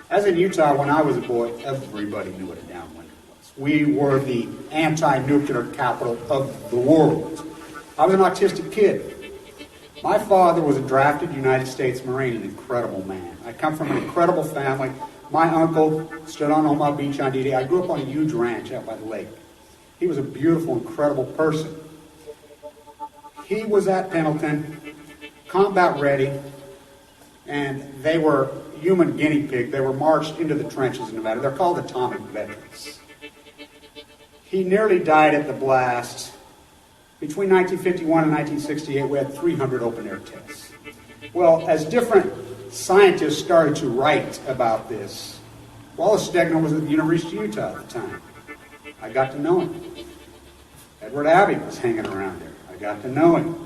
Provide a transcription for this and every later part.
As in Utah, when I was a boy, everybody knew what a downwinder was. We were the anti-nuclear capital of the world. I was an autistic kid. My father was a drafted United States Marine, an incredible man. I come from an incredible family. My uncle stood on Omaha Beach on D-Day. I grew up on a huge ranch out by the lake. He was a beautiful, incredible person. He was at Pendleton, combat ready, and they were human guinea pig. They were marched into the trenches in Nevada. They're called atomic veterans. He nearly died at the blast. Between 1951 and 1968, we had 300 open-air tests. Well, as different scientists started to write about this, Wallace Stegner was at the University of Utah at the time. I got to know him. Edward Abbey was hanging around there. I got to know him.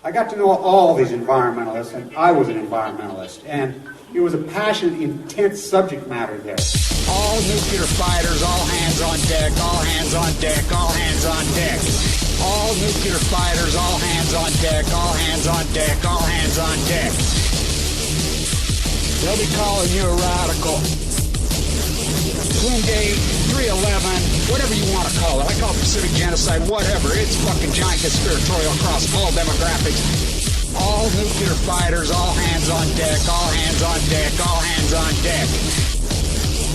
I got to know all these environmentalists, and I was an environmentalist, and it was a passionate, intense subject matter there. All nuclear fighters, all hands on deck, all hands on deck, all hands on deck. All nuclear fighters, all hands on deck, all hands on deck, all hands on deck. They'll be calling you a radical. Twin Gate, 311, whatever you want to call it. I call it Pacific genocide, whatever. It's fucking giant conspiratorial across all demographics. All nuclear fighters, all hands on deck, all hands on deck, all hands on deck.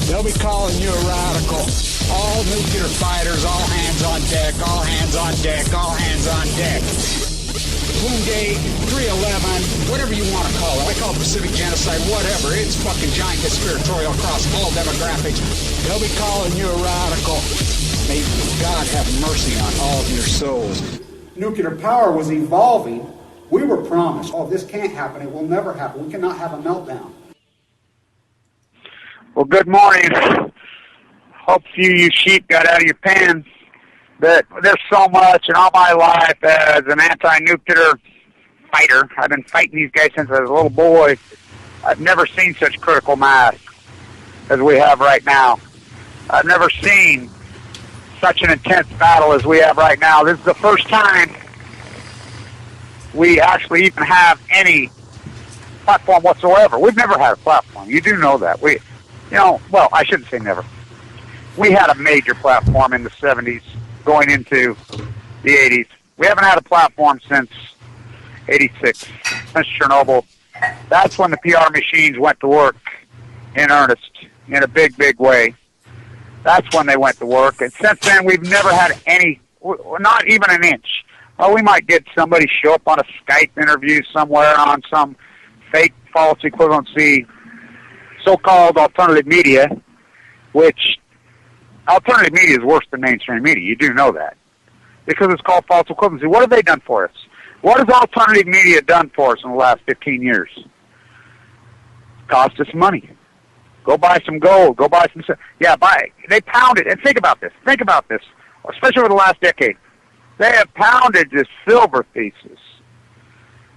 They'll be calling you a radical. All nuclear fighters, all hands on deck, all hands on deck, all hands on deck. Twin Gate, 311, whatever you want to call it. I call it Pacific genocide, whatever. It's fucking giant conspiratorial across all demographics. They'll be calling you a radical. May God have mercy on all of your souls. Nuclear power was evolving. We were promised, oh, this can't happen. It will never happen. We cannot have a meltdown. Well, good morning. Hope you sheep got out of your pen. But there's so much in all my life as an anti-nuclear fighter. I've been fighting these guys since I was a little boy. I've never seen such critical mass as we have right now. I've never seen such an intense battle as we have right now. This is the first time we actually even have any platform whatsoever. We've never had a platform. You do know that. Well, I shouldn't say never. We had a major platform in the 70s going into the 80s. We haven't had a platform since 86, since Chernobyl. That's when the PR machines went to work in earnest, in a big, big way. That's when they went to work. And since then, we've never had any, not even an inch. Oh, we might get somebody show up on a Skype interview somewhere on some fake false equivalency so-called alternative media, which alternative media is worse than mainstream media. You do know that. Because it's called false equivalency. What have they done for us? What has alternative media done for us in the last 15 years? Cost us money. Go buy some gold. Go buy some... Yeah, buy. They pounded. And think about this. Think about this. Especially over the last decade. They have pounded the silver thesis.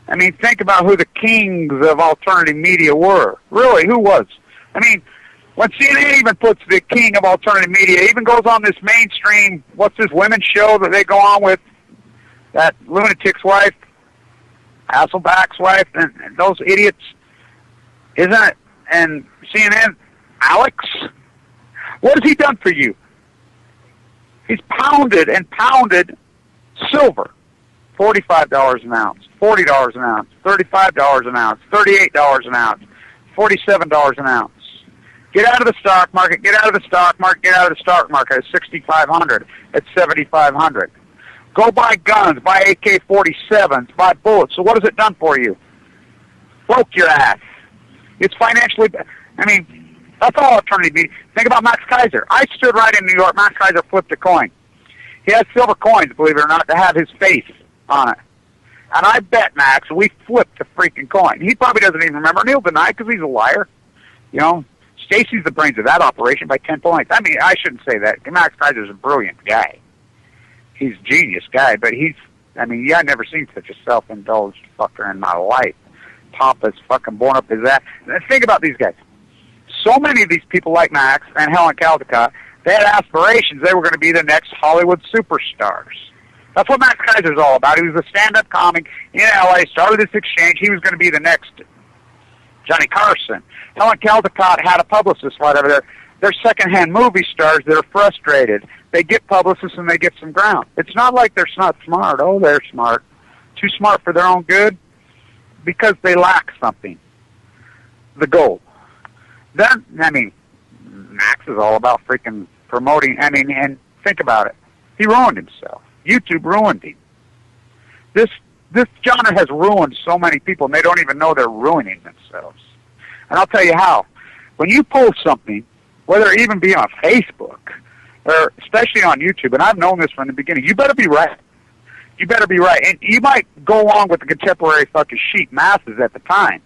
I mean, think about who the kings of alternative media were. Really, who was? I mean, when CNN even puts the king of alternative media, even goes on this mainstream, what's this women's show that they go on with, that lunatic's wife, Hasselback's wife, and those idiots, isn't it? And CNN, Alex, what has he done for you? He's pounded and pounded silver. $45 an ounce, $40 an ounce, $35 an ounce, $38 an ounce, $47 an ounce. Get out of the stock market, get out of the stock market, get out of the stock market at $6,500, at $7,500. Go buy guns, buy AK-47s, buy bullets. So what has it done for you? Broke your ass. It's financially, I mean, that's all alternative media. Think about Max Kaiser. I stood right in New York. Max Kaiser flipped a coin. He has silver coins, believe it or not, to have his face on it. And I bet, Max, we flipped the freaking coin. He probably doesn't even remember, and he'll deny it because he's a liar. You know, Stacy's the brains of that operation by 10 points. I mean, I shouldn't say that. Max Kaiser's a brilliant guy. He's a genius guy, but I've never seen such a self-indulged fucker in my life. Papa's fucking born up his ass. Think about these guys. So many of these people like Max and Helen Caldecott, they had aspirations. They were going to be the next Hollywood superstars. That's what Max Kaiser's all about. He was a stand-up comic in L.A., started this exchange. He was going to be the next Johnny Carson. Helen Caldecott had a publicist right over there. They're secondhand movie stars that are frustrated. They get publicists and they get some ground. It's not like they're not smart. Oh, they're smart. Too smart for their own good because they lack something. The goal. Then, I mean, Max is all about freaking promoting. I mean, and think about it. He ruined himself. YouTube ruined him. This genre has ruined so many people, and they don't even know they're ruining themselves. And I'll tell you how. When you post something, whether it even be on Facebook, or especially on YouTube, and I've known this from the beginning, you better be right. You better be right. And you might go along with the contemporary fucking sheep masses at the time,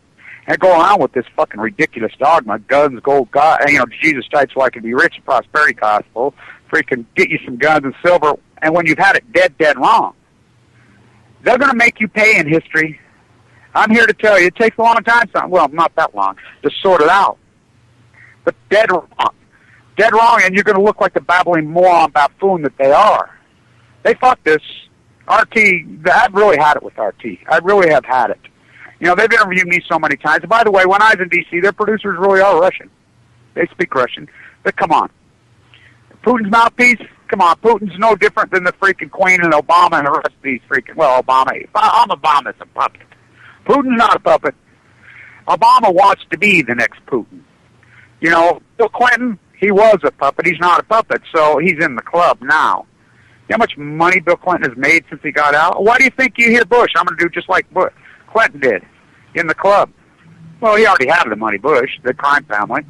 and go around with this fucking ridiculous dogma, guns, gold, God, you know, Jesus died so I can be rich, prosperity gospel, freaking get you some guns and silver, and when you've had it dead wrong, they're going to make you pay in history. I'm here to tell you, it takes a long time, well, not that long, to sort it out. But dead wrong, and you're going to look like the babbling moron buffoon that they are. They fucked this. RT, I've really had it with RT. I really have had it. You know, they've interviewed me so many times. And by the way, when I was in D.C., their producers really are Russian. They speak Russian. But come on. Putin's mouthpiece? Come on. Putin's no different than the freaking Queen and Obama and the rest of these freaking... Well, Obama's a puppet. Putin's not a puppet. Obama wants to be the next Putin. You know, Bill Clinton, he was a puppet. He's not a puppet, so he's in the club now. You know how much money Bill Clinton has made since he got out? Why do you think you hear Bush? I'm going to do just like Clinton did in the club. Well, he already had the money, Bush, the crime family.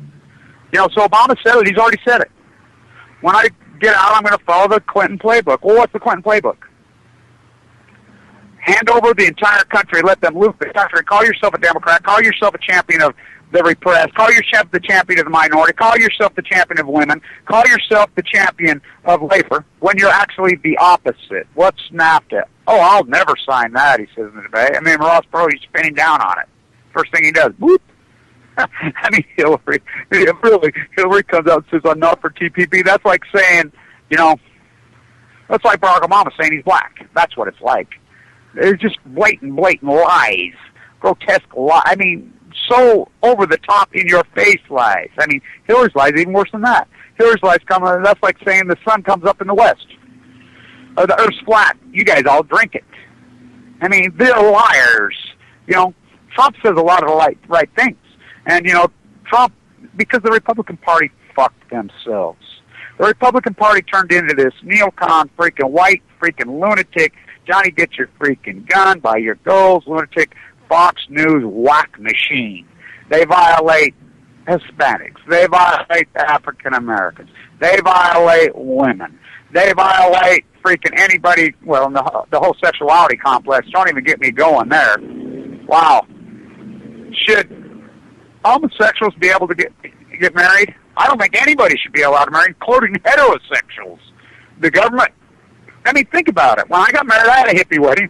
You know, so Obama said it. He's already said it. When I get out, I'm going to follow the Clinton playbook. Well, what's the Clinton playbook? Hand over the entire country, let them loot the country. Call yourself a Democrat. Call yourself a champion of the repressed. Call yourself the champion of the minority. Call yourself the champion of women. Call yourself the champion of labor when you're actually the opposite. What's NAFTA? Oh, I'll never sign that, he says in the debate. I mean, Ross Perot, he's spinning down on it. First thing he does, whoop. I mean, Hillary comes out and says, I'm not for TPP. That's like saying, you know, that's like Barack Obama saying he's black. That's what it's like. It's just blatant lies. Grotesque lies. I mean, so over the top, in your face lies. I mean, Hillary's lies even worse than that. Hillary's lies that's like saying the sun comes up in the west. Or the earth's flat. You guys all drink it. I mean, they're liars. You know, Trump says a lot of the right things. And, you know, Trump, because the Republican Party fucked themselves. The Republican Party turned into this neocon, freaking white, freaking lunatic, Johnny get your freaking gun, buy your goals, lunatic, Fox News whack machine. They violate Hispanics. They violate African Americans. They violate women. They violate freaking anybody, well, the whole sexuality complex. Don't even get me going there. Wow. Should homosexuals be able to get married? I don't think anybody should be allowed to marry, including heterosexuals. The government, I mean, think about it. When I got married, I had a hippie wedding.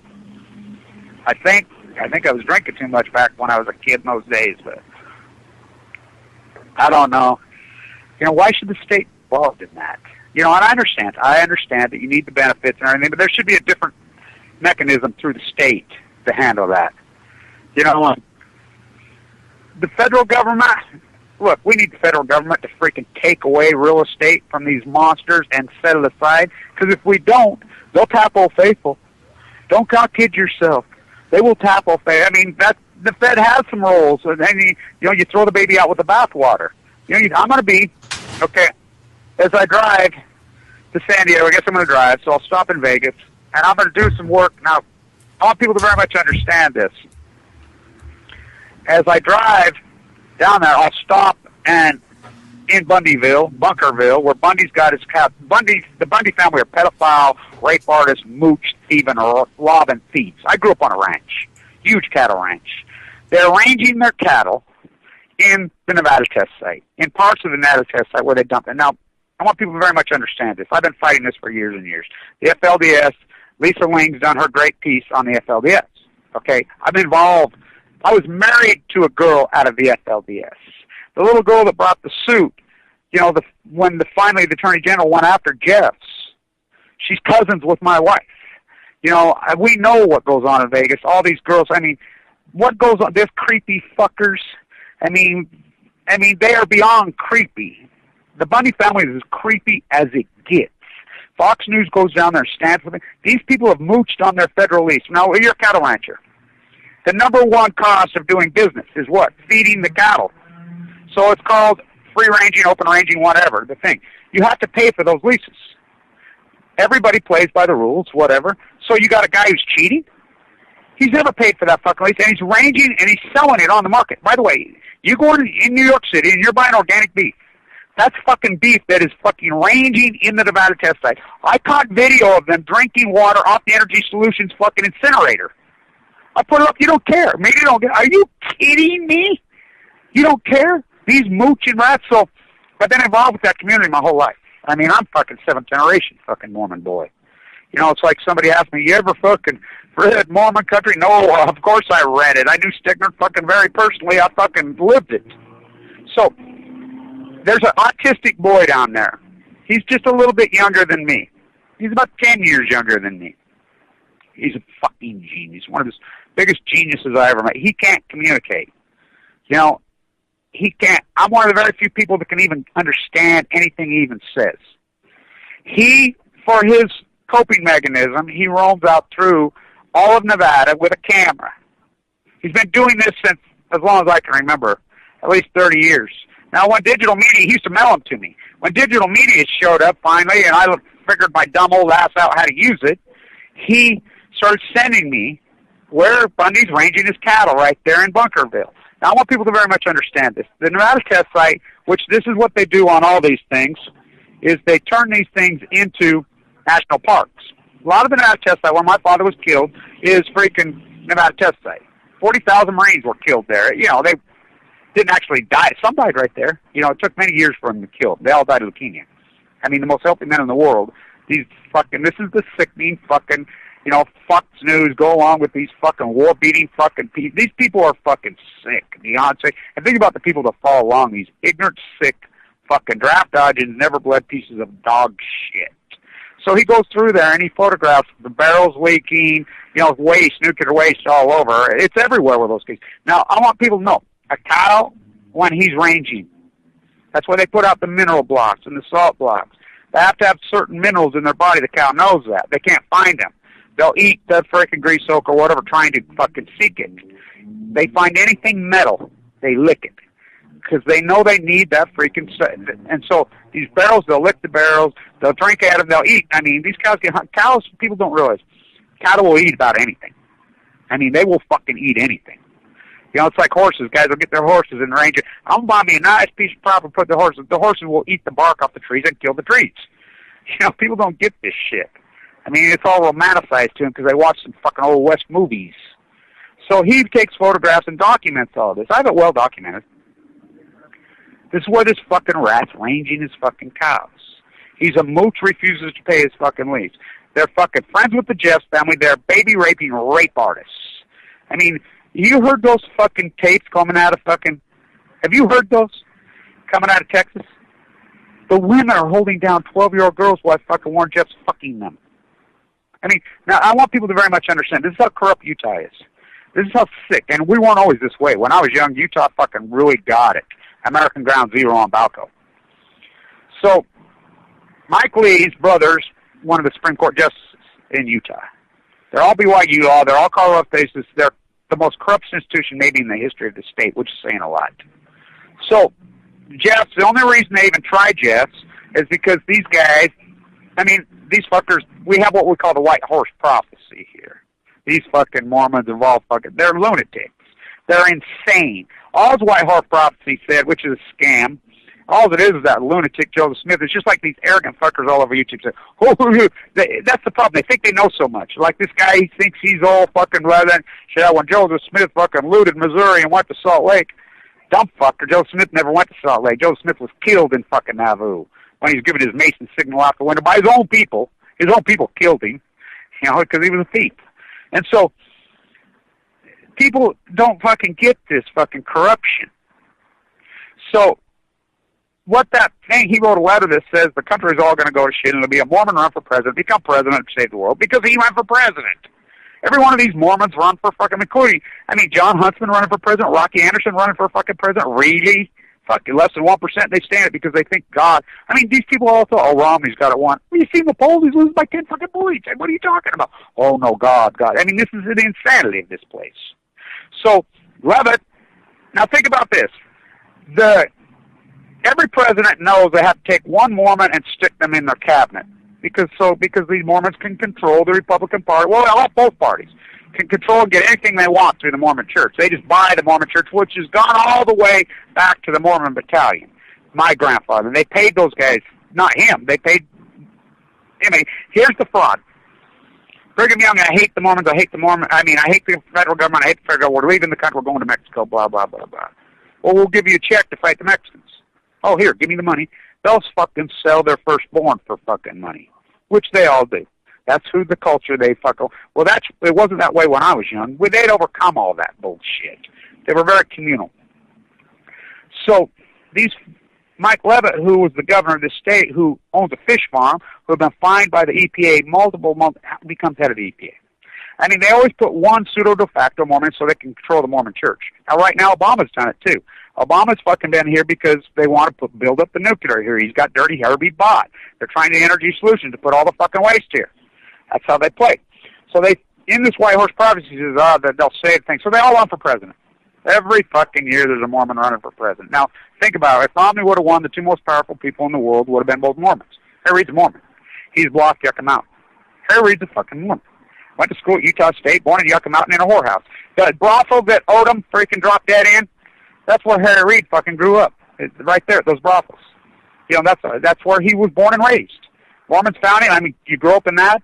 I think I was drinking too much back when I was a kid in those days, but I don't know. You know, why should the state be involved in that? You know, and I understand that you need the benefits and everything, but there should be a different mechanism through the state to handle that. You know, the federal government, look, we need the federal government to freaking take away real estate from these monsters and set it aside, because if we don't, they'll tap Old Faithful. Don't cock-kid yourself. They will tap Old Faithful. I mean, the Fed has some roles, and then you throw the baby out with the bathwater. You know, I'm going to be, okay, as I drive to San Diego, I guess I'm going to drive, so I'll stop in Vegas, and I'm going to do some work. Now, I want people to very much understand this. As I drive down there, I'll stop and in Bunkerville, where Bundy's got his the Bundy family are pedophile, rape artists, mooch, thieving, robbing thieves. I grew up on a ranch, huge cattle ranch. They're ranging their cattle in the Nevada test site, in parts of the Nevada test site where they dump it. Now, I want people to very much understand this. I've been fighting this for years and years. The FLDS, Lisa Ling's done her great piece on the FLDS. Okay, I've been involved. I was married to a girl out of the FLDS. The little girl that brought the suit, you know, when finally the Attorney General went after Jeffs, she's cousins with my wife. You know, we know what goes on in Vegas. All these girls, I mean, what goes on? There's creepy fuckers I mean, they are beyond creepy. The Bundy family is as creepy as it gets. Fox News goes down there and stands with them. These people have mooched on their federal lease. Now, you're a cattle rancher. The number one cost of doing business is what? Feeding the cattle. So it's called free ranging, open ranging, whatever, the thing. You have to pay for those leases. Everybody plays by the rules, whatever. So you got a guy who's cheating? He's never paid for that fucking lease, and he's ranging and he's selling it on the market. By the way, you go in New York City and you're buying organic beef. That's fucking beef that is fucking ranging in the Nevada test site. I caught video of them drinking water off the Energy Solutions fucking incinerator. I put it up. You don't care. Maybe you don't get. Are you kidding me? You don't care? These mooching rats. So, I've been involved with that community my whole life. I mean, I'm fucking seventh generation fucking Mormon boy. You know, it's like somebody asked me, you ever fucking read Mormon Country? No, of course I read it. I knew Stigner fucking very personally. I fucking lived it. So, there's an autistic boy down there. He's just a little bit younger than me. He's about 10 years younger than me. He's a fucking genius. One of the biggest geniuses I ever met. He can't communicate. You know, he can't. I'm one of the very few people that can even understand anything he even says. He, for his coping mechanism, he roams out through all of Nevada with a camera. He's been doing this since as long as I can remember, at least 30 years. Now, when digital media, he used to mail them to me. When digital media showed up finally, and I figured my dumb old ass out how to use it, he started sending me where Bundy's ranging his cattle right there in Bunkerville. Now, I want people to very much understand this. The Nevada test site, which this is what they do on all these things, is they turn these things into national parks. A lot of the Nevada test site, where my father was killed, is freaking Nevada test site. 40,000 Marines were killed there. You know, they didn't actually die. Some died right there. You know, it took many years for them to kill. They all died of leukemia. I mean, the most healthy men in the world. These fucking, this is the sickening fucking, you know, Fox News go along with these fucking war-beating fucking people. These people are fucking sick, beyond sick. And think about the people that fall along, these ignorant, sick, fucking draft-dodging, never-bled pieces of dog shit. So he goes through there and he photographs the barrels leaking, you know, waste, nuclear waste all over. It's everywhere with those kids. Now, I want people to know, a cow, when he's ranging, that's why they put out the mineral blocks and the salt blocks. They have to have certain minerals in their body. The cow knows that. They can't find them. They'll eat the freaking grease soak or whatever trying to fucking seek it. They find anything metal, they lick it. Because they know they need that freaking stuff. And so these barrels, they'll lick the barrels, they'll drink out of them, they'll eat. I mean, these cows get hunt. Cows, people don't realize, cattle will eat about anything. I mean, they will fucking eat anything. You know, it's like horses. Guys will get their horses and range it. I'm going to buy me a nice piece of property, put the horses. The horses will eat the bark off the trees and kill the trees. You know, people don't get this shit. I mean, it's all romanticized to them because they watch some fucking old West movies. So he takes photographs and documents all this. I have it well documented. This is where this fucking rat's ranging his fucking cows. He's a mooch, refuses to pay his fucking lease. They're fucking friends with the Jeffs family. They're baby-raping rape artists. I mean, you heard those fucking tapes coming out of fucking... Have you heard those coming out of Texas? The women are holding down 12-year-old girls while fucking Warren Jeff's fucking them. I mean, now, I want people to very much understand, this is how corrupt Utah is. This is how sick, and we weren't always this way. When I was young, Utah fucking really got it. American Ground Zero on Balco. So, Mike Lee's brothers, one of the Supreme Court justices in Utah. They're all BYU law, they're all Colorado faces, they're the most corrupt institution maybe in the history of the state, which is saying a lot. So, Jeffs, the only reason they even try Jeffs is because these guys, I mean, these fuckers, we have what we call the white horse prophecy here. These fucking Mormons involved fucking, they're lunatics. They're insane. All the white horse prophecy said, which is a scam, all it is that lunatic Joseph Smith. It's just like these arrogant fuckers all over YouTube say, oh, that's the problem. They think they know so much. Like this guy, he thinks he's all fucking rather than, shit, when Joseph Smith fucking looted Missouri and went to Salt Lake, dumb fucker, Joseph Smith never went to Salt Lake. Joseph Smith was killed in fucking Nauvoo when he was giving his Mason signal out the window by his own people. His own people killed him, you know, because he was a thief. And so, people don't fucking get this fucking corruption. So, what that thing, he wrote a letter that says the country is all going to go to shit and it'll be a Mormon run for president, become president to save the world, because he ran for president. Every one of these Mormons run for fucking, including, John Huntsman running for president, Rocky Anderson running for fucking president, really? Fucking less than 1%, they stand it because they think God. These people also, Romney's got it won. Well, you see the polls, he's losing by 10 fucking points. What are you talking about? Oh, no, God. This is the insanity of this place. So, Levitt, now think about this. Every president knows they have to take one Mormon and stick them in their cabinet. Because these Mormons can control the Republican Party. Well, both parties can control and get anything they want through the Mormon Church. They just buy the Mormon Church, which has gone all the way back to the Mormon Battalion. My grandfather. They paid those guys, not him. They paid. Here's the fraud. Brigham Young, I hate the Mormons. I hate the federal government. I hate the federal government. We're leaving the country. We're going to Mexico. Blah blah blah blah. Well, we'll give you a check to fight the Mexicans. Oh, here, give me the money. They'll fucking sell their firstborn for fucking money, which they all do. That's who the culture they fuck. Well, it wasn't that way when I was young. They'd overcome all that bullshit. They were very communal. So Mike Levitt, who was the governor of the state, who owns a fish farm, who had been fined by the EPA multiple months, becomes head of the EPA. They always put one pseudo de facto Mormon so they can control the Mormon Church. Now, right now, Obama's done it too. Obama's fucking been here because they want to build up the nuclear here. He's got dirty Herbie bought. They're trying to energy solutions to put all the fucking waste here. That's how they play. So in this White Horse Prophecy says, that they'll save things. So they all run for president. Every fucking year there's a Mormon running for president. Now, think about it. If Romney would have won, the two most powerful people in the world would have been both Mormons. Harry Reid's a Mormon. He's blocked Yucca Mountain. Harry Reid's a fucking Mormon. Went to school at Utah State, born in Yucca Mountain in a whorehouse. The brothel that Odom freaking dropped dead in, that's where Harry Reid fucking grew up. It's right there, those brothels. That's where he was born and raised. Mormons found him. You grew up in that.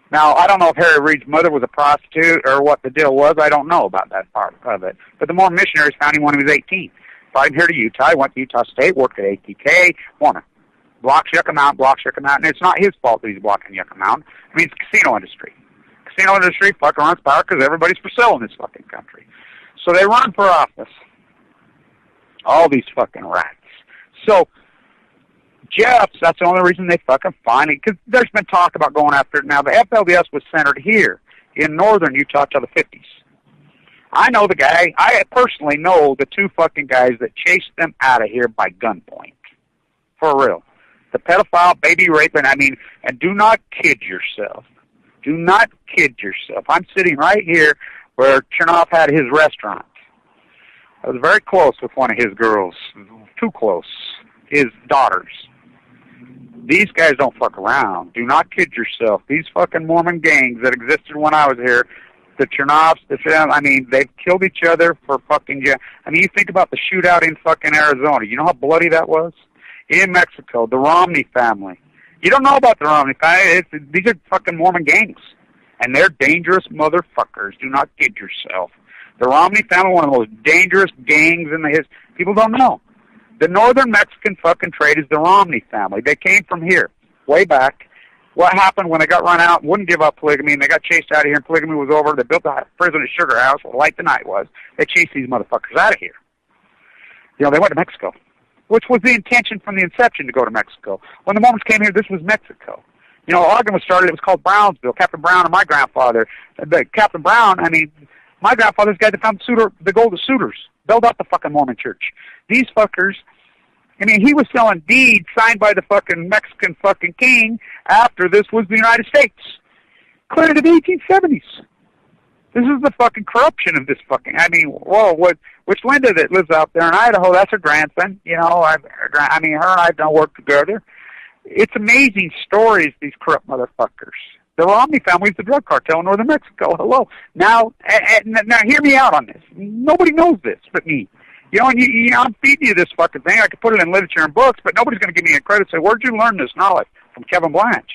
Now, I don't know if Harry Reid's mother was a prostitute or what the deal was. I don't know about that part of it. But the Mormon missionaries found him when he was 18. Brought him here to Utah. He went to Utah State, worked at ATK, Mormon. Blocks Yucca Mountain. And it's not his fault that he's blocking Yucca Mountain. It's the casino industry. Casino industry fucking runs power because everybody's for sale in this fucking country. So they run for office. All these fucking rats. So Jeff's, that's the only reason they fucking find it, because there's been talk about going after it. Now, the FLDS was centered here in northern Utah till the 50s. I know the guy. I personally know the two fucking guys that chased them out of here by gunpoint. For real. The pedophile, baby raping, and do not kid yourself. Do not kid yourself. I'm sitting right here where Chernoff had his restaurant. I was very close with one of his girls. Too close. His daughters. These guys don't fuck around. Do not kid yourself. These fucking Mormon gangs that existed when I was here, the Chernoffs, they've killed each other for fucking... you think about the shootout in fucking Arizona. You know how bloody that was? In Mexico, the Romney family. You don't know about the Romney family. These are fucking Mormon gangs. And they're dangerous motherfuckers. Do not kid yourself. The Romney family, one of the most dangerous gangs in the history. People don't know. The northern Mexican fucking trade is the Romney family. They came from here, way back. What happened when they got run out, wouldn't give up polygamy, and they got chased out of here, and polygamy was over. They built a prison at Sugar House, where Light the Night was. They chased these motherfuckers out of here. They went to Mexico, which was the intention from the inception to go to Mexico. When the Mormons came here, this was Mexico. Oregon was started, it was called Brownsville. Captain Brown and my grandfather. Captain Brown, my grandfather's the guy that found the gold suitors, built up the fucking Mormon church. These fuckers, he was selling deeds signed by the fucking Mexican fucking king after this was the United States. Clear to the 1870s. This is the fucking corruption of this fucking, which Linda that lives out there in Idaho, that's her grandson. Her and I don't work together. It's amazing stories, these corrupt motherfuckers. The Romney family is the drug cartel in northern Mexico. Hello. Now hear me out on this. Nobody knows this but me. I'm feeding you this fucking thing. I could put it in literature and books, but nobody's going to give me a credit. Say, where'd you learn this knowledge? From Kevin Blanch.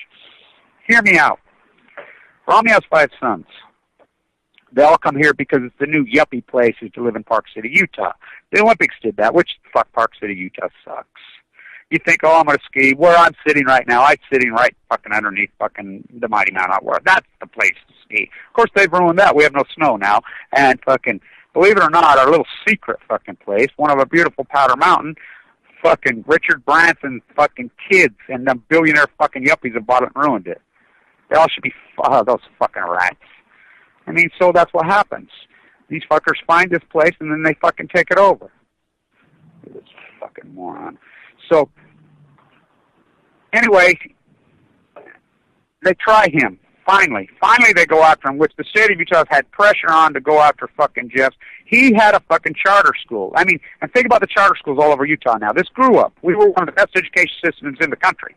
Hear me out. Romney has 5 sons. They all come here because it's the new yuppie place is to live in Park City, Utah. The Olympics did that, which fuck Park City, Utah sucks. You think, I'm going to ski. Where I'm sitting right now, I'm sitting right fucking underneath fucking the Mighty Mount Outward. That's the place to ski. Of course, they've ruined that. We have no snow now. And fucking, believe it or not, our little secret fucking place, one of a beautiful Powder Mountain, fucking Richard Branson's fucking kids and them billionaire fucking yuppies have bought it and ruined it. They all should be, those fucking rats. I mean, so that's what happens. These fuckers find this place and then they fucking take it over. This fucking moron. So, anyway, they try him. Finally they go after him, which the state of Utah has had pressure on to go after fucking Jeff. He had a fucking charter school. I mean, and think about the charter schools all over Utah now. This grew up. We were one of the best education systems in the country.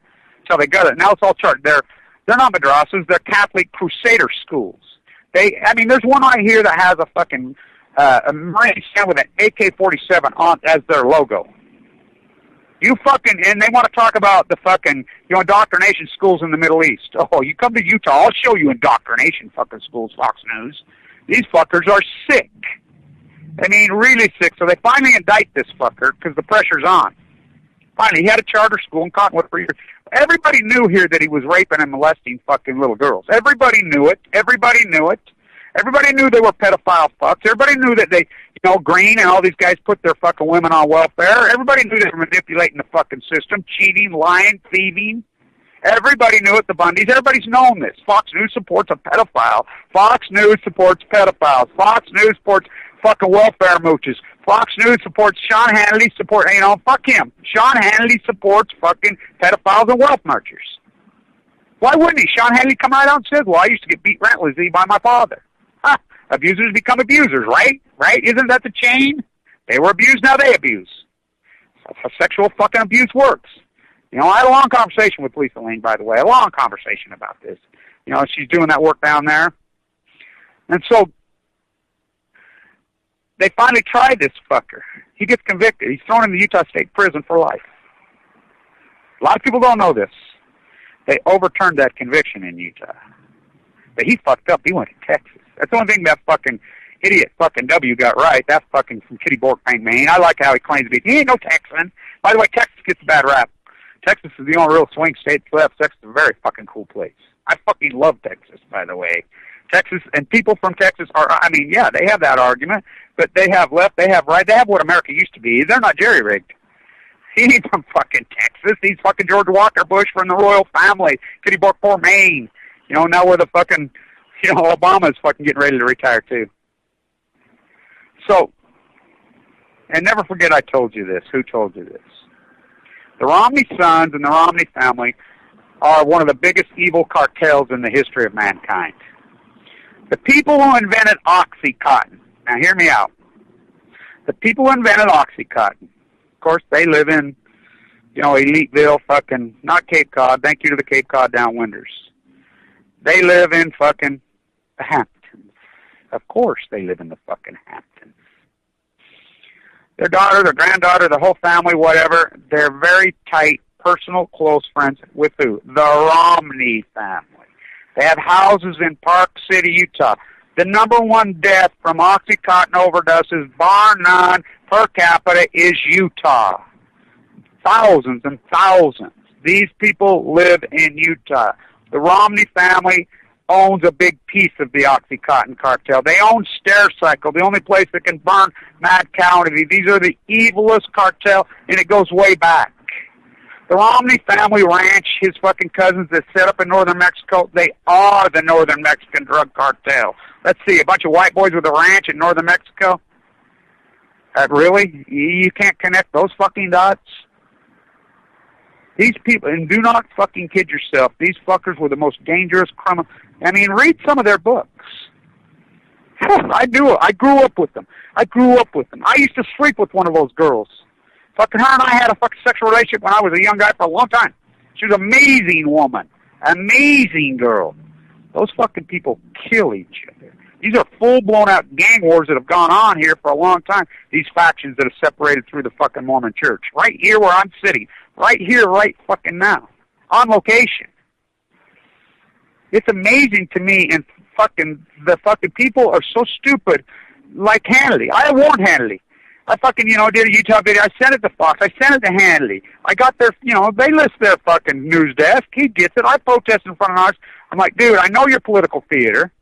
So they got it. Now it's all charter. They're not madrasas. They're Catholic Crusader schools. There's one right here that has a fucking a Marine stand with an AK-47 on as their logo. And they want to talk about the fucking, indoctrination schools in the Middle East. Oh, you come to Utah, I'll show you indoctrination fucking schools, Fox News. These fuckers are sick. I mean, really sick. So they finally indict this fucker because the pressure's on. Finally, he had a charter school in Cottonwood for years. Everybody knew here that he was raping and molesting fucking little girls. Everybody knew it. Everybody knew it. Everybody knew they were pedophile fucks. Everybody knew that they, Green and all these guys put their fucking women on welfare. Everybody knew they were manipulating the fucking system, cheating, lying, thieving. Everybody knew it, the Bundys. Everybody's known this. Fox News supports a pedophile. Fox News supports pedophiles. Fox News supports fucking welfare mooches. Fox News supports Sean Hannity, fuck him. Sean Hannity supports fucking pedophiles and wealth merchants. Why wouldn't he? Sean Hannity come right out and says, well, I used to get beat relentlessly by my father. Huh. Abusers become abusers, right? Right? Isn't that the chain? They were abused, now they abuse. That's how sexual fucking abuse works. I had a long conversation with Lisa Lane, by the way, a long conversation about this. She's doing that work down there. And so they finally tried this fucker. He gets convicted. He's thrown in the Utah State Prison for life. A lot of people don't know this. They overturned that conviction in Utah. But he fucked up. He went to Texas. That's the only thing that fucking idiot fucking W got right. That's fucking from Kitty Borkbank, Maine. I like how he claims to be. He ain't no Texan. By the way, Texas gets a bad rap. Texas is the only real swing state left. Texas is a very fucking cool place. I fucking love Texas, by the way. Texas, and people from Texas are, they have that argument, but they have left, they have right, they have what America used to be. They're not jerry-rigged. He ain't from fucking Texas. He's fucking George Walker Bush from the royal family. Kitty Borkbank, Maine. Now where the fucking, Obama's fucking getting ready to retire too. So, and never forget I told you this. Who told you this? The Romney sons and the Romney family are one of the biggest evil cartels in the history of mankind. The people who invented Oxycontin, now hear me out. The people who invented Oxycontin, of course, they live in, Eliteville, fucking, not Cape Cod, thank you to the Cape Cod downwinders. They live in fucking the Hamptons. Of course they live in the fucking Hamptons. Their daughter, their granddaughter, the whole family, whatever, they're very tight, personal, close friends with who? The Romney family. They have houses in Park City, Utah. The number one death from Oxycontin overdoses, bar none, per capita, is Utah. Thousands and thousands. These people live in Utah. The Romney family owns a big piece of the Oxycontin cartel. They own Stericycle, the only place that can burn Mad County. These are the evilest cartel, and it goes way back. The Romney family ranch, his fucking cousins that set up in northern Mexico, they are the northern Mexican drug cartel. Let's see, a bunch of white boys with a ranch in northern Mexico? Really? You can't connect those fucking dots? These people, and do not fucking kid yourself, these fuckers were the most dangerous criminals. Read some of their books. I do. I grew up with them. I used to sleep with one of those girls. Fucking her and I had a fucking sexual relationship when I was a young guy for a long time. She was an amazing woman. Amazing girl. Those fucking people kill each other. These are full-blown out gang wars that have gone on here for a long time. These factions that have separated through the fucking Mormon church. Right here where I'm sitting. Right here, right fucking now. On location. It's amazing to me, and the fucking people are so stupid, like Hannity. I warned Hannity. I fucking, did a Utah video. I sent it to Fox. I sent it to Hannity. I got their, they list their fucking news desk. He gets it. I protest in front of ours. I'm like, dude, I know your political theater.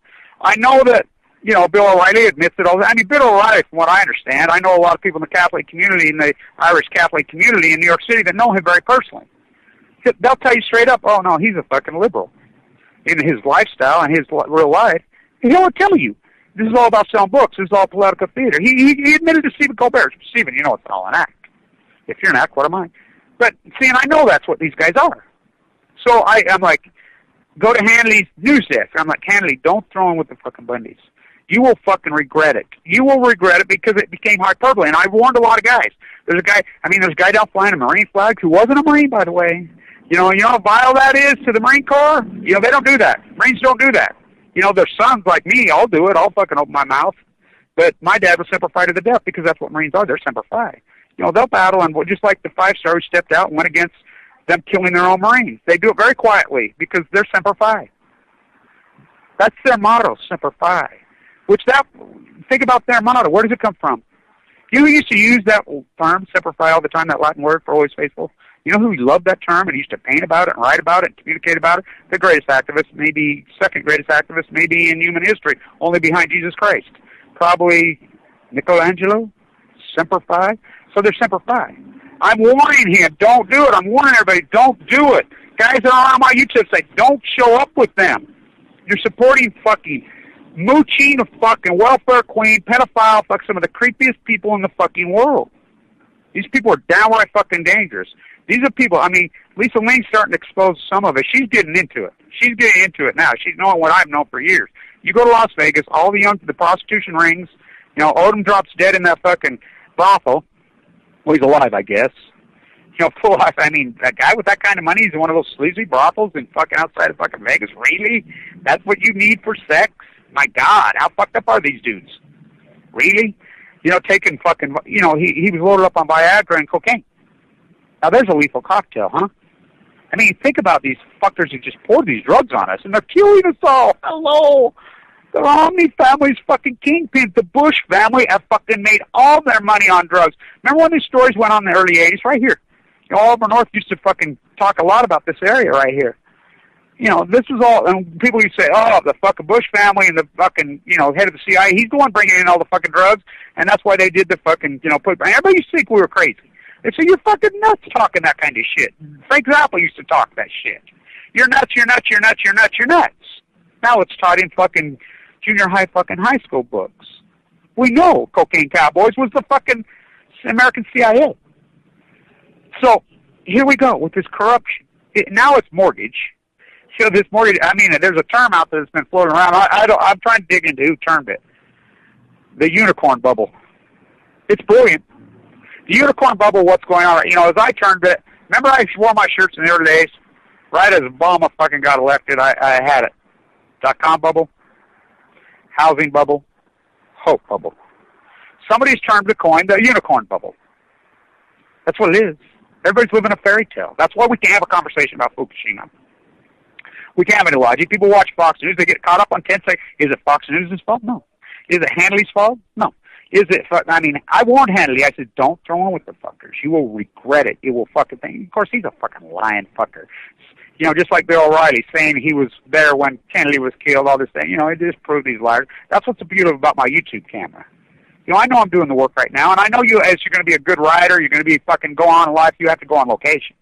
I know that, Bill O'Reilly admits it all. Bill O'Reilly, from what I understand, I know a lot of people in the Catholic community, in the Irish Catholic community in New York City that know him very personally. They'll tell you straight up, oh, no, he's a fucking liberal. In his lifestyle and his real life, He'll tell you. This is all about selling books. This is all political theater. He admitted to Stephen Colbert. Stephen, you know it's all an act. If you're an act, what am I? But, see, and I know that's what these guys are. So I'm like, go to Hanley's news desk. I'm like, Hanley, don't throw in with the fucking Bundys. You will fucking regret it. You will regret it because it became hyperbole. And I warned a lot of guys. There's a guy down flying a Marine flag who wasn't a Marine, by the way. You know how vile that is to the Marine Corps? You know, they don't do that. Marines don't do that. You know, their sons like me, I'll do it. I'll fucking open my mouth. But my dad was Semper Fi to the death because that's what Marines are. They're Semper Fi. You know, they'll battle, and just like the 5-star who stepped out and went against them killing their own Marines. They do it very quietly because they're Semper Fi. That's their motto, Semper Fi. Think about their motto. Where does it come from? You know who used to use that term, Semper Fi, all the time, that Latin word for always faithful? You know who loved that term and used to paint about it and write about it and communicate about it? The greatest activist, maybe second greatest activist, maybe in human history, only behind Jesus Christ. Probably Michelangelo, Semper Fi. So they're Semper Fi. I'm warning him, don't do it. I'm warning everybody, don't do it. Guys that are on my YouTube say, don't show up with them. You're supporting fucking mooching, a fucking welfare queen, pedophile, some of the creepiest people in the fucking world. These people are downright fucking dangerous. These are people, Lisa Lane's starting to expose some of it. She's getting into it. She's getting into it now. She's knowing what I've known for years. You go to Las Vegas, all the prostitution rings, Odom drops dead in that fucking brothel. Well, he's alive, I guess. Full life. A guy with that kind of money is in one of those sleazy brothels and fucking outside of fucking Vegas. Really? That's what you need for sex? My God, how fucked up are these dudes? Really? Taking fucking, he was loaded up on Viagra and cocaine. Now, there's a lethal cocktail, huh? Think about these fuckers who just poured these drugs on us, and they're killing us all. Hello? The Romney family's fucking kingpins. The Bush family have fucking made all their money on drugs. Remember when these stories went on in the early 80s? Right here. Oliver North used to fucking talk a lot about this area right here. This is all, and people used to say, oh, the fucking Bush family and the fucking, head of the CIA, he's the one bringing in all the fucking drugs, and that's why they did the fucking, everybody used to think we were crazy. They say, you're fucking nuts talking that kind of shit. Frank Zappa used to talk that shit. You're nuts, you're nuts, you're nuts, you're nuts, you're nuts. Now it's taught in fucking junior high fucking high school books. We know Cocaine Cowboys was the fucking American CIA. So here we go with this corruption. Now it's mortgage. So this mortgage, there's a term out there that's been floating around. I'm trying to dig into who termed it. The unicorn bubble. It's brilliant. The unicorn bubble, what's going on? As I turned it, remember I wore my shirts in the early days? Right as Obama fucking got elected, I had it. .com bubble, housing bubble, hope bubble. Somebody's termed the coin the unicorn bubble. That's what it is. Everybody's living a fairy tale. That's why we can't have a conversation about Fukushima. We can't have any logic. People watch Fox News. They get caught up on 10 seconds. Is it Fox News' fault? No. Is it Hanley's fault? No. Is it, I warned Hanley. I said, don't throw in with the fuckers. You will regret it. It will fucking thing. Of course, he's a fucking lying fucker. Just like Bill O'Reilly saying he was there when Kennedy was killed, all this thing. It just proved these liars. That's what's beautiful about my YouTube camera. I know I'm doing the work right now, and I know you, as you're going to be a good writer, you're going to be fucking go on in life, you have to go on location.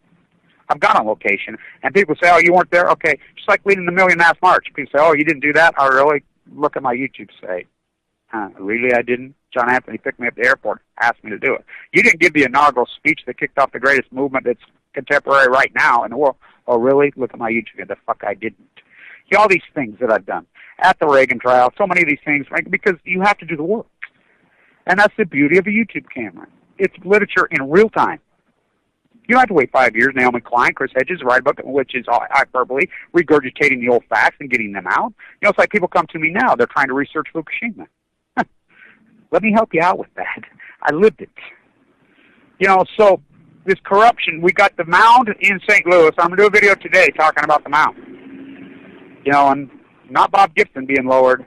I've gone on location, and people say, oh, you weren't there? Okay, just like leading the Million Mass March. People say, oh, you didn't do that? Oh, really? Look at my YouTube site. Really, I didn't? John Anthony picked me up at the airport, asked me to do it. You didn't give the inaugural speech that kicked off the greatest movement that's contemporary right now in the world. Oh, really? Look at my YouTube. The fuck I didn't. All these things that I've done. At the Reagan trial, so many of these things, right? Because you have to do the work. And that's the beauty of a YouTube camera. It's literature in real time. You don't have to wait 5 years. Naomi Klein, Chris Hedges write a book, which is hyperbole, regurgitating the old facts and getting them out. It's like people come to me now. They're trying to research Fukushima. Let me help you out with that. I lived it. So this corruption, we got the mound in St. Louis. I'm going to do a video today talking about the mound. And not Bob Gibson being lowered.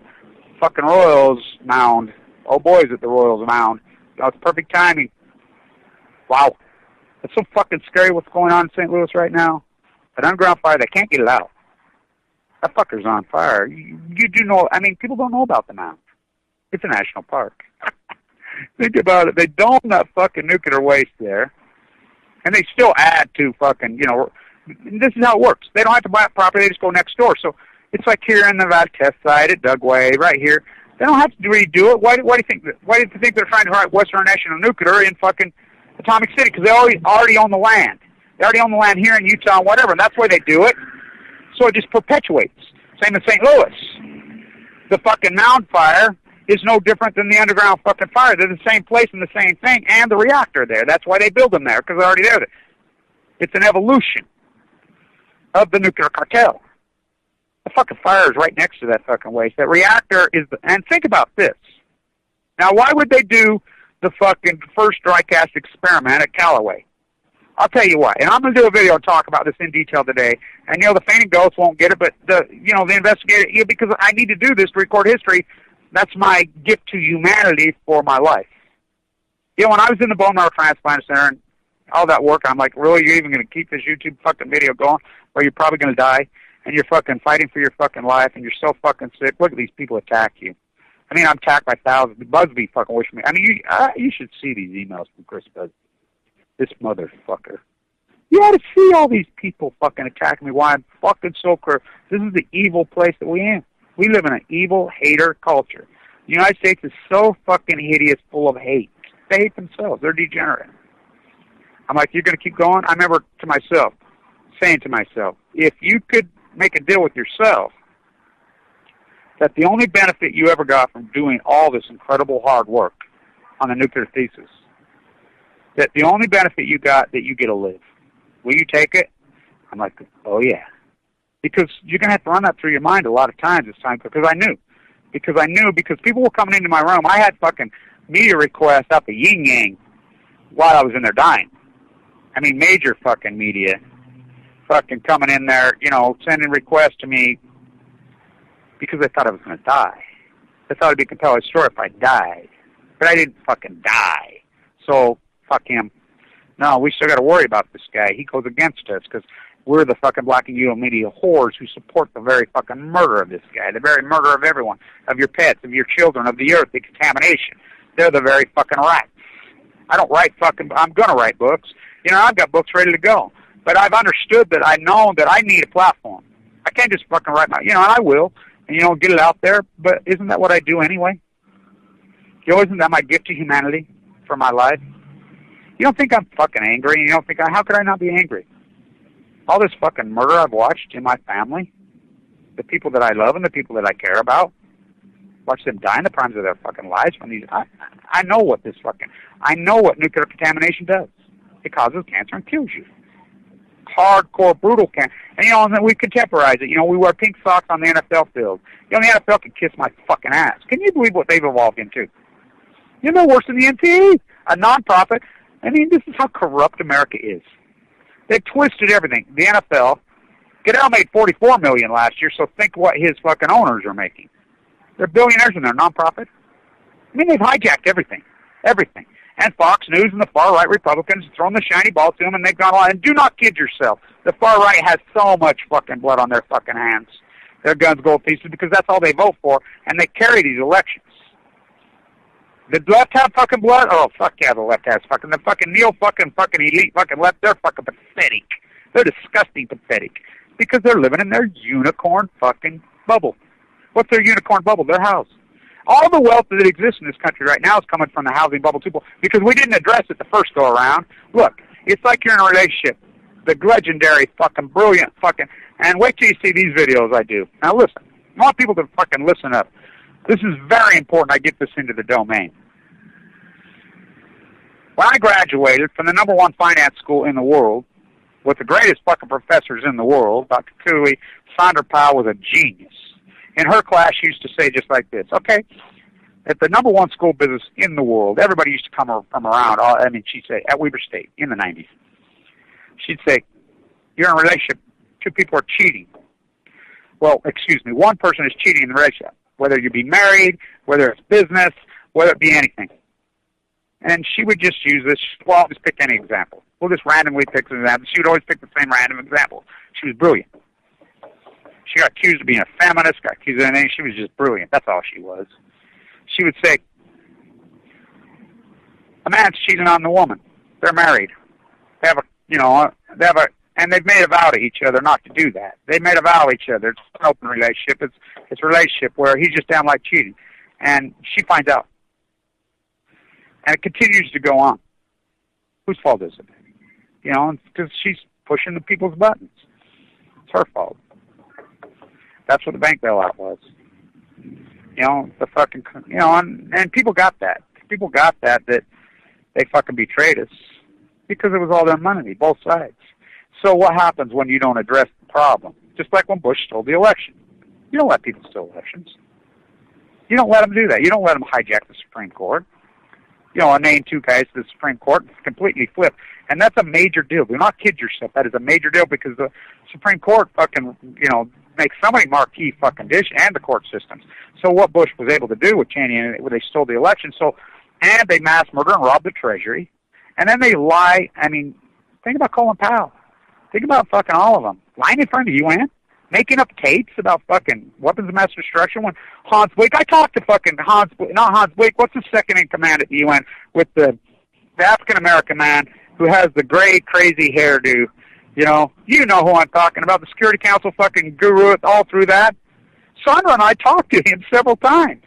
Fucking Royals mound. Oh, boys at the Royals mound. It's perfect timing. Wow. It's so fucking scary what's going on in St. Louis right now. An underground fire, they can't get it out. That fucker's on fire. You do know, people don't know about the mound. It's a national park. Think about it. They dome that fucking nuclear waste there, and they still add to fucking, this is how it works. They don't have to buy a property. They just go next door. So It's like here in the Valtest side at Dugway, right here. They don't have to redo it. Why do you think they're trying to write Western National Nuclear in fucking Atomic City? Because they already own the land. They already own the land here in Utah, whatever, and that's why they do it. So it just perpetuates. Same in St. Louis. The fucking mound fire is no different than the underground fucking fire. They're the same place and the same thing, and the reactor there. That's why they build them there, because they're already there. It's an evolution of the nuclear cartel. The fucking fire is right next to that fucking waste. That reactor is and think about this. Now, why would they do the fucking first dry cast experiment at Callaway? I'll tell you why. And I'm going to do a video and talk about this in detail today. And, the fainting ghosts won't get it, but, the investigator, because I need to do this to record history. That's my gift to humanity for my life. When I was in the bone marrow transplant center and all that work, I'm like, really, you're even going to keep this YouTube fucking video going where you're probably going to die? And you're fucking fighting for your fucking life, and you're so fucking sick. Look at these people attack you. I mean, I'm attacked by thousands. Busby fucking wishing me. I mean, you should see these emails from Chris Busby. This motherfucker. You ought to see all these people fucking attacking me. Why I'm fucking so clear. This is the evil place that we in. We live in an evil hater culture. The United States is so fucking hideous, full of hate. They hate themselves. They're degenerate. I'm like, you're going to keep going? I remember saying to myself, if you could make a deal with yourself that the only benefit you ever got from doing all this incredible hard work on the nuclear thesis, that the only benefit you got that you get to live. Will you take it? I'm like, oh yeah. Because you're going to have to run that through your mind a lot of times this time, because I knew. Because people were coming into my room. I had fucking media requests out the yin-yang while I was in there dying. I mean, major fucking media fucking coming in there, sending requests to me because they thought I was going to die. They thought it'd be a compelling story if I died. But I didn't fucking die. So, fuck him. No, we still got to worry about this guy. He goes against us because we're the fucking black and yellow media whores who support the very fucking murder of this guy, the very murder of everyone, of your pets, of your children, of the earth, the contamination. They're the very fucking rats. I don't write fucking, I'm going to write books. I've got books ready to go. But I've understood that I know that I need a platform. I can't just fucking write and I will, and, get it out there. But isn't that what I do anyway? Isn't that my gift to humanity for my life? You don't think I'm fucking angry? You don't think, how could I not be angry? All this fucking murder I've watched in my family, the people that I love and the people that I care about, watch them die in the primes of their fucking lives from these. I know what I know what nuclear contamination does. It causes cancer and kills you. Hardcore, brutal cancer. And, and we contemporize it. We wear pink socks on the NFL field. The NFL can kiss my fucking ass. Can you believe what they've evolved into? They're worse than the NCAA, a nonprofit. I mean, this is how corrupt America is. They've twisted everything. The NFL, Goodell made $44 million last year, so think what his fucking owners are making. They're billionaires and they're nonprofit. I mean, they've hijacked everything. Everything. And Fox News and the far-right Republicans have thrown the shiny ball to them, and they've gone on. And do not kid yourself. The far-right has so much fucking blood on their fucking hands. Their guns, gold pieces, because that's all they vote for, and they carry these elections. The left have fucking blood? Oh, fuck yeah, the left has fucking. The fucking neo fucking elite fucking left, they're fucking pathetic. They're disgusting pathetic. Because they're living in their unicorn fucking bubble. What's their unicorn bubble? Their house. All the wealth that exists in this country right now is coming from the housing bubble too, because we didn't address it the first go around. Look, it's like you're in a relationship. The legendary fucking brilliant fucking, and wait till you see these videos I do. Now listen, I want people to fucking listen up. This is very important I get this into the domain. When I graduated from the #1 finance school in the world, with the greatest fucking professors in the world, Dr. Cooley, Sandra Powell was a genius. In her class, she used to say just like this, okay, at the #1 school business in the world, everybody used to come from around, she'd say, at Weber State in the 90s. She'd say, you're in a relationship, two people are cheating. Well, excuse me, one person is cheating in the relationship, whether you be married, whether it's business, whether it be anything. And she would just use this, well, I'll just pick any example. We'll just randomly pick an example. She would always pick the same random example. She was brilliant. She got accused of being a feminist, got accused of anything. She was just brilliant. That's all she was. She would say, a man's cheating on the woman. They're married. They have And they've made a vow to each other not to do that. They made a vow to each other. It's an open relationship. It's a relationship where he's just downright cheating. And she finds out. And it continues to go on. Whose fault is it? You know, because she's pushing the people's buttons. It's her fault. That's what the bank bailout was. You know, the fucking, you know, and people got that. People got that they fucking betrayed us because it was all their money, both sides. So what happens when you don't address the problem? Just like when Bush stole the election. You don't let people steal elections. You don't let them do that. You don't let them hijack the Supreme Court. You know, I named 2 guys to the Supreme Court, it's completely flipped. And that's a major deal. Do not kid yourself. That is a major deal because the Supreme Court fucking, you know, makes so many marquee fucking decisions, and the court systems. So what Bush was able to do with Cheney, when they stole the election, and they mass murder and robbed the Treasury, and then they lie. I mean, think about Colin Powell. Think about fucking all of them. Lying in front of the UN, making up tapes about fucking weapons of mass destruction. When Hans Blake, I talked to fucking not Hans Blake, what's the second in command at the UN, with the African-American man who has the gray, crazy hairdo. You know who I'm talking about, the Security Council fucking guru all through that. Sandra and I talked to him several times.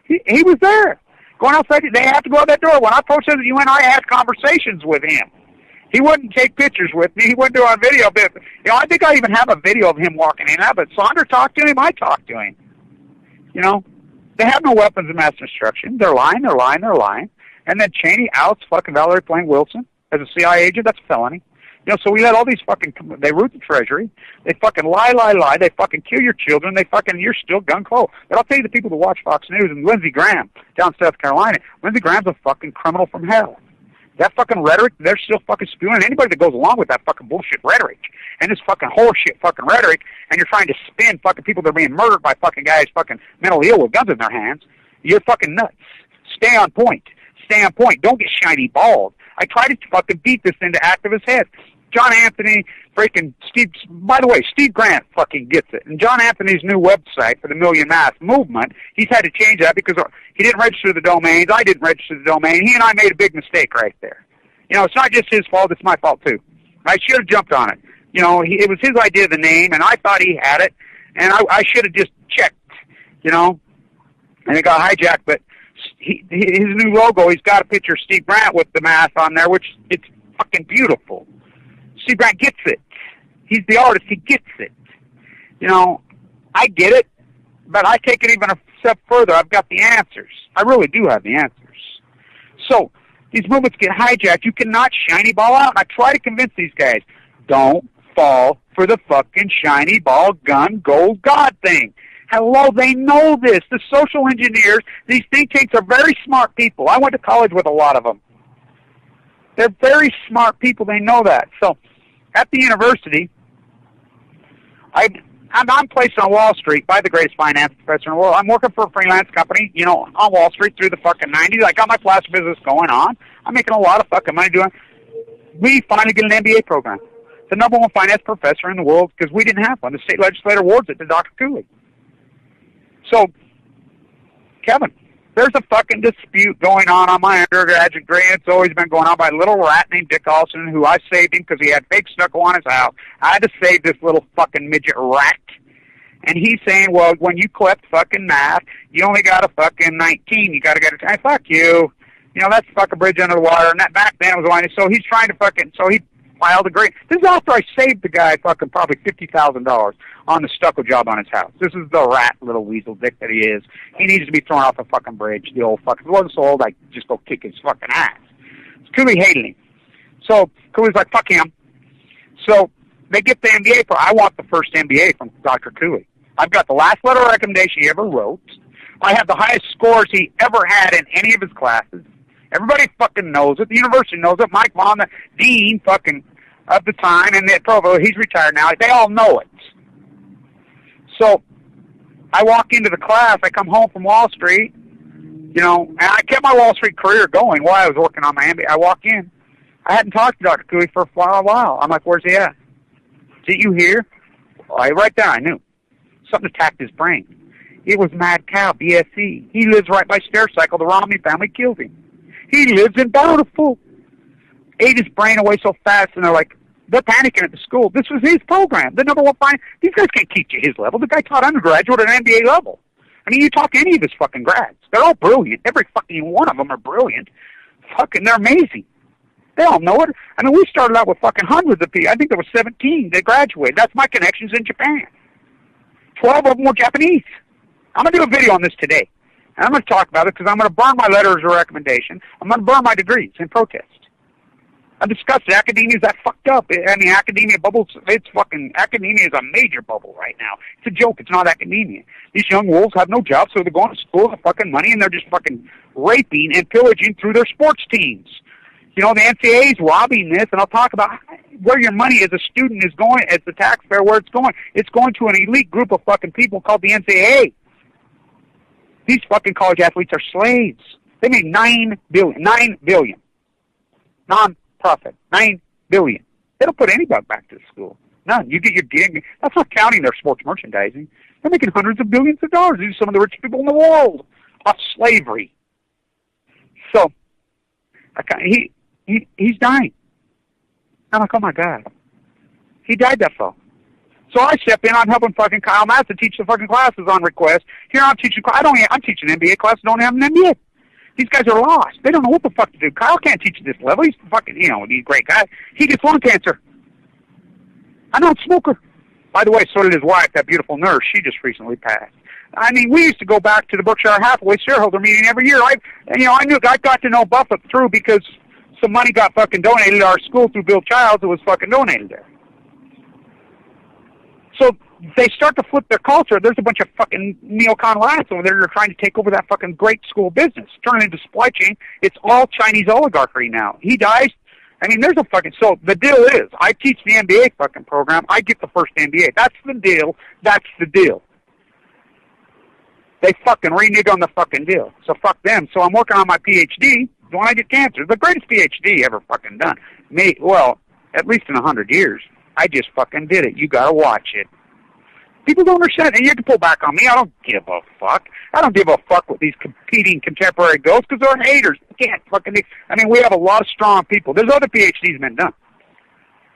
He was there. Going outside, they have to go out that door. When I protested the UN, I had conversations with him. He wouldn't take pictures with me. He wouldn't do it on video. But, you know, I think I even have a video of him walking in. But Sandra talked to him. I talked to him. You know, they have no weapons of mass destruction. They're lying. And then Cheney outs fucking Valerie Plame Wilson as a CIA agent. That's a felony. You know, so we let all these fucking, they root the Treasury, they fucking lie, they fucking kill your children, you're still gung-ho. But I'll tell you, the people that watch Fox News, and Lindsey Graham down in South Carolina, Lindsey Graham's a fucking criminal from hell. That fucking rhetoric, they're still fucking spewing. Anybody that goes along with that fucking bullshit rhetoric, and this fucking horseshit fucking rhetoric, and you're trying to spin fucking people that are being murdered by fucking guys fucking mentally ill with guns in their hands, you're fucking nuts. Stay on point. Don't get shiny balled. I try to fucking beat this into activist heads. John Anthony, freaking Steve, by the way, Steve Grant fucking gets it. And John Anthony's new website for the Million Mass Movement, he's had to change that because he didn't register the domains. I didn't register the domain. He and I made a big mistake right there. You know, it's not just his fault, it's my fault too. I should have jumped on it. You know, it was his idea of the name, and I thought he had it, and I should have just checked, you know, and it got hijacked. But his new logo, he's got a picture of Steve Grant with the mass on there, which it's fucking beautiful. Steve Grant gets it. He's the artist. He gets it. You know, I get it, but I take it even a step further. I've got the answers. I really do have the answers. So these movements get hijacked. You cannot shiny ball out. And I try to convince these guys, don't fall for the fucking shiny ball, gun, gold, God thing. Hello, they know this. The social engineers, these think tanks are very smart people. I went to college with a lot of them. They're very smart people. They know that. So at the university, I'm placed on Wall Street by the greatest finance professor in the world. I'm working for a freelance company, you know, on Wall Street through the fucking 90s. I got my flash business going on. I'm making a lot of fucking money doing it. We finally get an MBA program. The #1 finance professor in the world, because we didn't have one. The state legislature awards it to Dr. Cooley. So, Kevin, there's a fucking dispute going on my undergraduate degree. It's always been going on by a little rat named Dick Olson, who I saved him because he had fake stucco on his house. I had to save this little fucking midget rat. And he's saying, well, when you collect fucking math, you only got a fucking 19. You got to get a 10. Fuck you. You know, that's fucking bridge under the water. And that back then was one. So he's trying to fucking, so he filed a grade. This is after I saved the guy fucking probably $50,000 on the stucco job on his house. This is the rat little weasel dick that he is. He needs to be thrown off a fucking bridge. The old fucking, if it wasn't so old, I'd just go kick his fucking ass. Cooley hated him. So Cooley's like, fuck him. So they get the MBA for, I want the first MBA from Dr. Cooley. I've got the last letter of recommendation he ever wrote. I have the highest scores he ever had in any of his classes. Everybody fucking knows it. The university knows it. Mike Vaughn, the dean fucking of the time, and the provost, he's retired now. They all know it. So I walk into the class. I come home from Wall Street, you know, and I kept my Wall Street career going while I was working on my MBA. I walk in. I hadn't talked to Dr. Cooley for a while. I'm like, where's he at? Is it you here? Well, right there, I knew. Something attacked his brain. It was mad cow, BSE. He lives right by Stair Cycle. The Romney family killed him. He lives in Bountiful. Ate his brain away so fast, and they're like, They're panicking at the school. This was his program. The number one fine. These guys can't teach at his level. The guy taught undergraduate at an MBA level. I mean, you talk to any of his fucking grads. They're all brilliant. Every fucking one of them are brilliant. Fucking, they're amazing. They all know it. I mean, we started out with fucking hundreds of people. I think there were 17 that graduated. That's my connections in Japan. 12 of them were Japanese. I'm going to do a video on this today. And I'm going to talk about it because I'm going to burn my letters of recommendation. I'm going to burn my degrees in protest. I discussed it. Academia is that fucked up. I mean, academia bubbles, it's fucking, academia is a major bubble right now. It's a joke. It's not academia. These young wolves have no job, so they're going to school for fucking money, and they're just fucking raping and pillaging through their sports teams. You know, the NCAA is robbing this, and I'll talk about where your money as a student is going, as the taxpayer, where it's going. It's going to an elite group of fucking people called the NCAA. These fucking college athletes are slaves. They make $9 billion. Non-profit. $9 billion. They don't put anybody back to school. None. You get your gig. That's not counting their sports merchandising. They're making hundreds of billions of dollars. These are some of the richest people in the world off slavery. So, he's dying. I'm like, oh my God. He died, that fall. So I step in. I'm helping fucking Kyle Mass to teach the fucking classes on request. Here I'm teaching. I'm teaching MBA classes. Don't have an MBA. These guys are lost. They don't know what the fuck to do. Kyle can't teach at this level. He's fucking, he's a great guy. He gets lung cancer. I'm not a smoker. By the way, so did his wife, that beautiful nurse. She just recently passed. I mean, we used to go back to the Berkshire Hathaway shareholder meeting every year. I got to know Buffett through because some money got fucking donated to our school through Bill Childs. It was fucking donated there. So they start to flip their culture. There's a bunch of fucking neocon rats over there that are trying to take over that fucking great school business, turn it into supply chain. It's all Chinese oligarchy now. He dies. I mean, there's a fucking... So the deal is, I teach the MBA fucking program. I get the first MBA. That's the deal. That's the deal. They fucking renege on the fucking deal. So fuck them. So I'm working on my PhD when I get cancer. The greatest PhD ever fucking done. Well, at least in 100 years. I just fucking did it. You gotta watch it. People don't understand, and you have to pull back on me. I don't give a fuck. I don't give a fuck what these competing contemporary goes because they're haters. They can't fucking... I mean, we have a lot of strong people. There's other PhDs been done.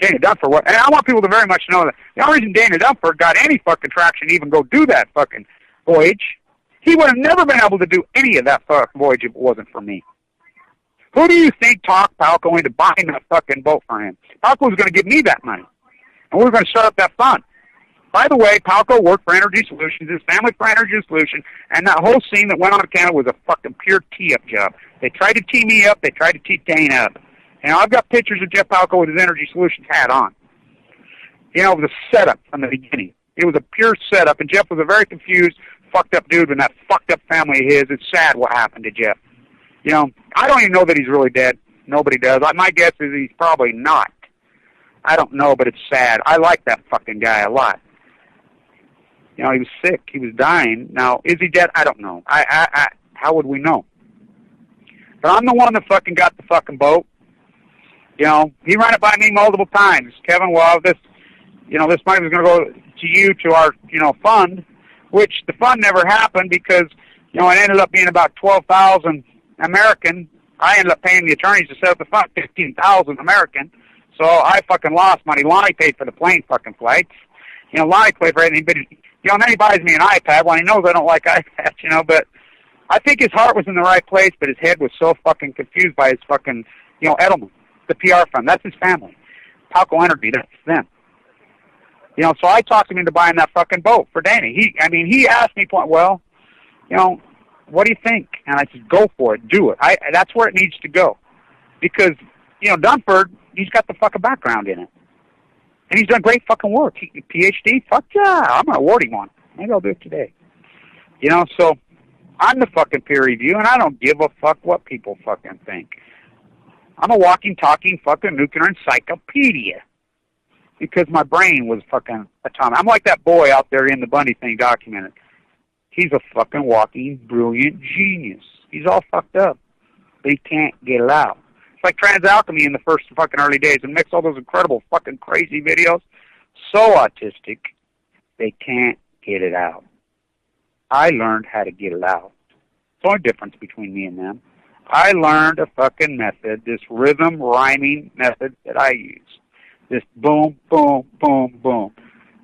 Dana Dunford, and I want people to very much know that the only reason Dana Dunford got any fucking traction to even go do that fucking voyage, he would have never been able to do any of that fucking voyage if it wasn't for me. Who do you think talked Palco into buying that fucking boat for him? Palco was going to give me that money. And we were going to start up that fund. By the way, Palco worked for Energy Solutions, his family for Energy Solutions, and that whole scene that went on in Canada was a fucking pure tee-up job. They tried to tee me up. They tried to tee Dane up. And I've got pictures of Jeff Palco with his Energy Solutions hat on. It was a setup from the beginning. It was a pure setup, and Jeff was a very confused, fucked up dude in that fucked up family of his. It's sad what happened to Jeff. I don't even know that he's really dead. Nobody does. My guess is he's probably not. I don't know, but it's sad. I like that fucking guy a lot. He was sick. He was dying. Now, is he dead? I don't know. How would we know? But I'm the one that fucking got the fucking boat. He ran it by me multiple times. Kevin, well, this money was going to go to you, to our, fund, which the fund never happened because, it ended up being about 12,000 American. I ended up paying the attorneys to set up the fund, 15,000 American. So I fucking lost money. Lonnie paid for the plane fucking flights. Lonnie paid for everything, but, and then he buys me an iPad when he knows I don't like iPads, but I think his heart was in the right place, but his head was so fucking confused by his fucking, Edelman, the PR fund. That's his family. Palco Energy, that's them. So I talked him into buying that fucking boat for Danny. He asked me, what do you think? And I said, go for it, do it. That's where it needs to go. Because, Dunford, he's got the fucking background in it. And he's done great fucking work. PhD, fuck yeah, I'm going to award him one. Maybe I'll do it today. So I'm the fucking peer review, and I don't give a fuck what people fucking think. I'm a walking, talking fucking nuclear encyclopedia. Because my brain was fucking atomic. I'm like that boy out there in the Bundy thing documented. He's a fucking walking, brilliant genius. He's all fucked up. But he can't get it out. It's like Transalchemy in the first fucking early days and makes all those incredible fucking crazy videos. So autistic, they can't get it out. I learned how to get it out. It's the only difference between me and them. I learned a fucking method, this rhythm rhyming method that I use. Just boom, boom, boom, boom.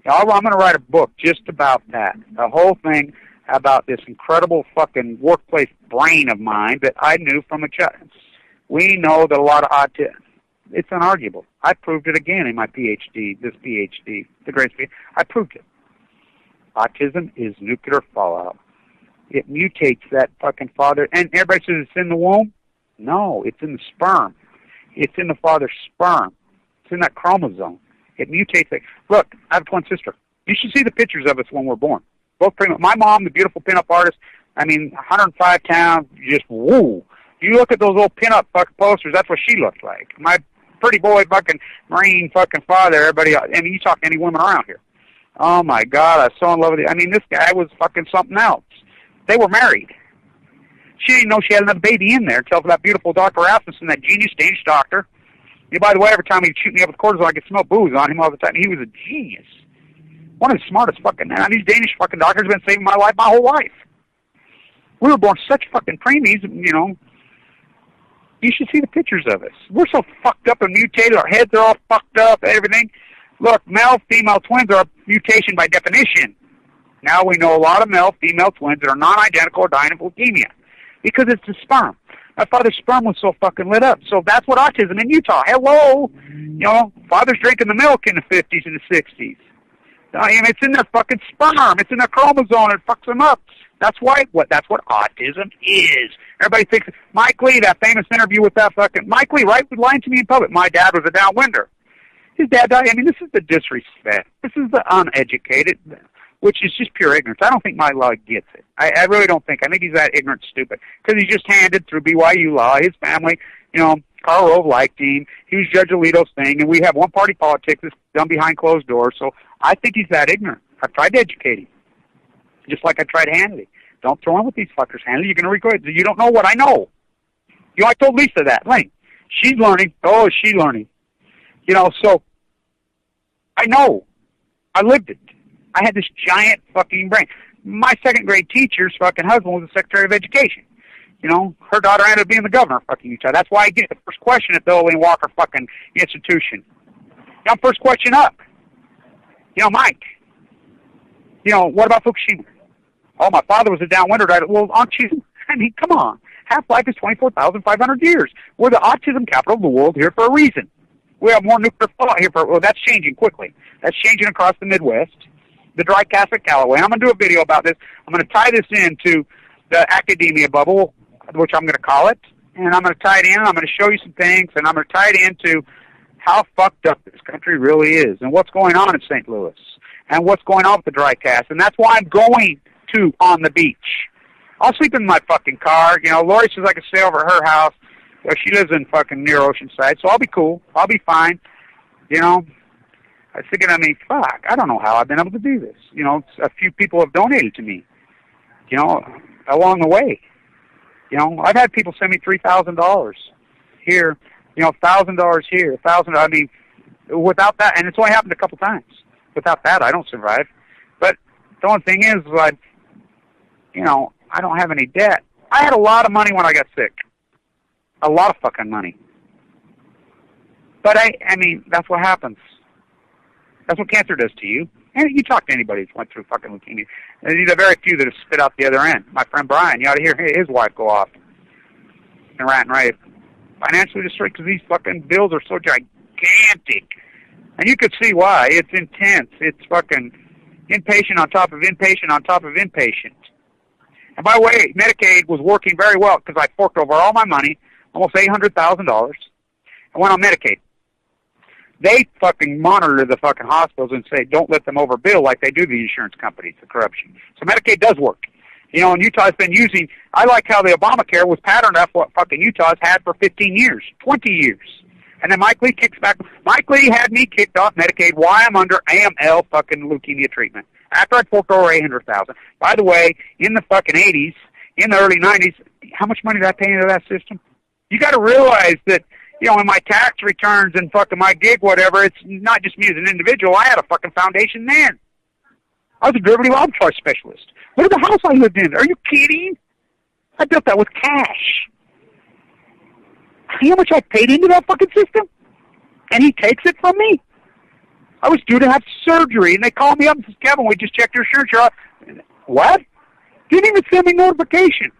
I'm going to write a book just about that. The whole thing about this incredible fucking workplace brain of mine that I knew from a child. We know that a lot of autism, it's unarguable. I proved it again in my PhD, the greatest PhD. I proved it. Autism is nuclear fallout. It mutates that fucking father. And everybody says it's in the womb. No, it's in the sperm. It's in the father's sperm. It's in that chromosome. It mutates it. Look, I have a twin sister. You should see the pictures of us when we're born. Both pretty much. My mom, the beautiful pinup artist, 105 pounds, just woo. You look at those old pinup fucking posters, that's what she looked like. My pretty boy fucking Marine fucking father, everybody, you talk to any woman around here. Oh my God, I was so in love with it. This guy was fucking something else. They were married. She didn't know she had another baby in there until that beautiful Dr. Rasmussen, that genius Danish doctor. By the way, every time he'd shoot me up with cortisone, I could smell booze on him all the time. He was a genius. One of the smartest fucking men. These Danish fucking doctors have been saving my life my whole life. We were born such fucking preemies, You should see the pictures of us. We're so fucked up and mutated. Our heads are all fucked up, everything. Look, male-female twins are a mutation by definition. Now we know a lot of male-female twins that are non-identical or dying of leukemia because it's the sperm. My father's sperm was so fucking lit up. So that's what autism in Utah. Hello. Father's drinking the milk in the 50s and the 60s. It's in their fucking sperm. It's in their chromosome. It fucks them up. That's what autism is. Everybody thinks Mike Lee, that famous interview with that fucking Mike Lee, right, was lying to me in public. My dad was a downwinder. His dad died. This is the disrespect. This is the uneducated, which is just pure ignorance. I don't think my law gets it. I really don't think. I think he's that ignorant stupid because he's just handed through BYU law. His family, Karl Rove liked him. He was Judge Alito's thing, and we have one-party politics that's done behind closed doors. So I think he's that ignorant. I've tried to educate him, just like I tried Hannity. Don't throw in with these fuckers, Hannity. You're going to regret it. You don't know what I know. I told Lisa that. Lane, she's learning. Oh, is she learning? So I know. I lived it. I had this giant fucking brain. My second grade teacher's fucking husband was the Secretary of Education. Her daughter ended up being the governor of fucking Utah. That's why I get the first question at the Elaine Walker fucking institution. First question up. Mike. What about Fukushima? Oh, my father was a downwinder. Well, aren't you? Come on. Half-life is 24,500 years. We're the autism capital of the world here for a reason. We have more nuclear fallout here that's changing quickly. That's changing across the Midwest. The dry cast at Callaway. I'm going to do a video about this. I'm going to tie this into the academia bubble, which I'm going to call it, and I'm going to tie it in. I'm going to show you some things, and I'm going to tie it into how fucked up this country really is and what's going on in St. Louis and what's going on with the dry cast. And that's why I'm going to On the Beach. I'll sleep in my fucking car. Lori says I can stay over at her house. She lives in fucking near Oceanside, so I'll be cool. I'll be fine. I was thinking, fuck, I don't know how I've been able to do this. A few people have donated to me, along the way. I've had people send me $3,000 here, $1,000 here, $1,000. Without that, and it's only happened a couple times. Without that, I don't survive. But the only thing is, I don't have any debt. I had a lot of money when I got sick. A lot of fucking money. But that's what happens. That's what cancer does to you. And you talk to anybody who's went through fucking leukemia. There's a very few that have spit out the other end. My friend Brian, you ought to hear his wife go off and rant and rave. Financially destroyed because these fucking bills are so gigantic. And you could see why. It's intense. It's fucking inpatient on top of inpatient on top of inpatient. And by the way, Medicaid was working very well because I forked over all my money, almost $800,000, and went on Medicaid. They fucking monitor the fucking hospitals and say, don't let them overbill like they do the insurance companies, the corruption. So Medicaid does work. And Utah's been using, I like how the Obamacare was patterned off what fucking Utah's had for 15 years, 20 years. And then Mike Lee kicks back. Mike Lee had me kicked off Medicaid while I'm under AML fucking leukemia treatment. After I forked over $800,000. By the way, in the fucking 80s, in the early 90s, how much money did I pay into that system? You got to realize that, in my tax returns and fucking my gig, whatever, it's not just me as an individual. I had a fucking foundation then. I was a derivative arbitrage specialist. Look at the house I lived in. Are you kidding? I built that with cash. You know how much I paid into that fucking system? And he takes it from me? I was due to have surgery, and they called me up and said, Kevin, we just checked your insurance. What? Didn't even send me notification.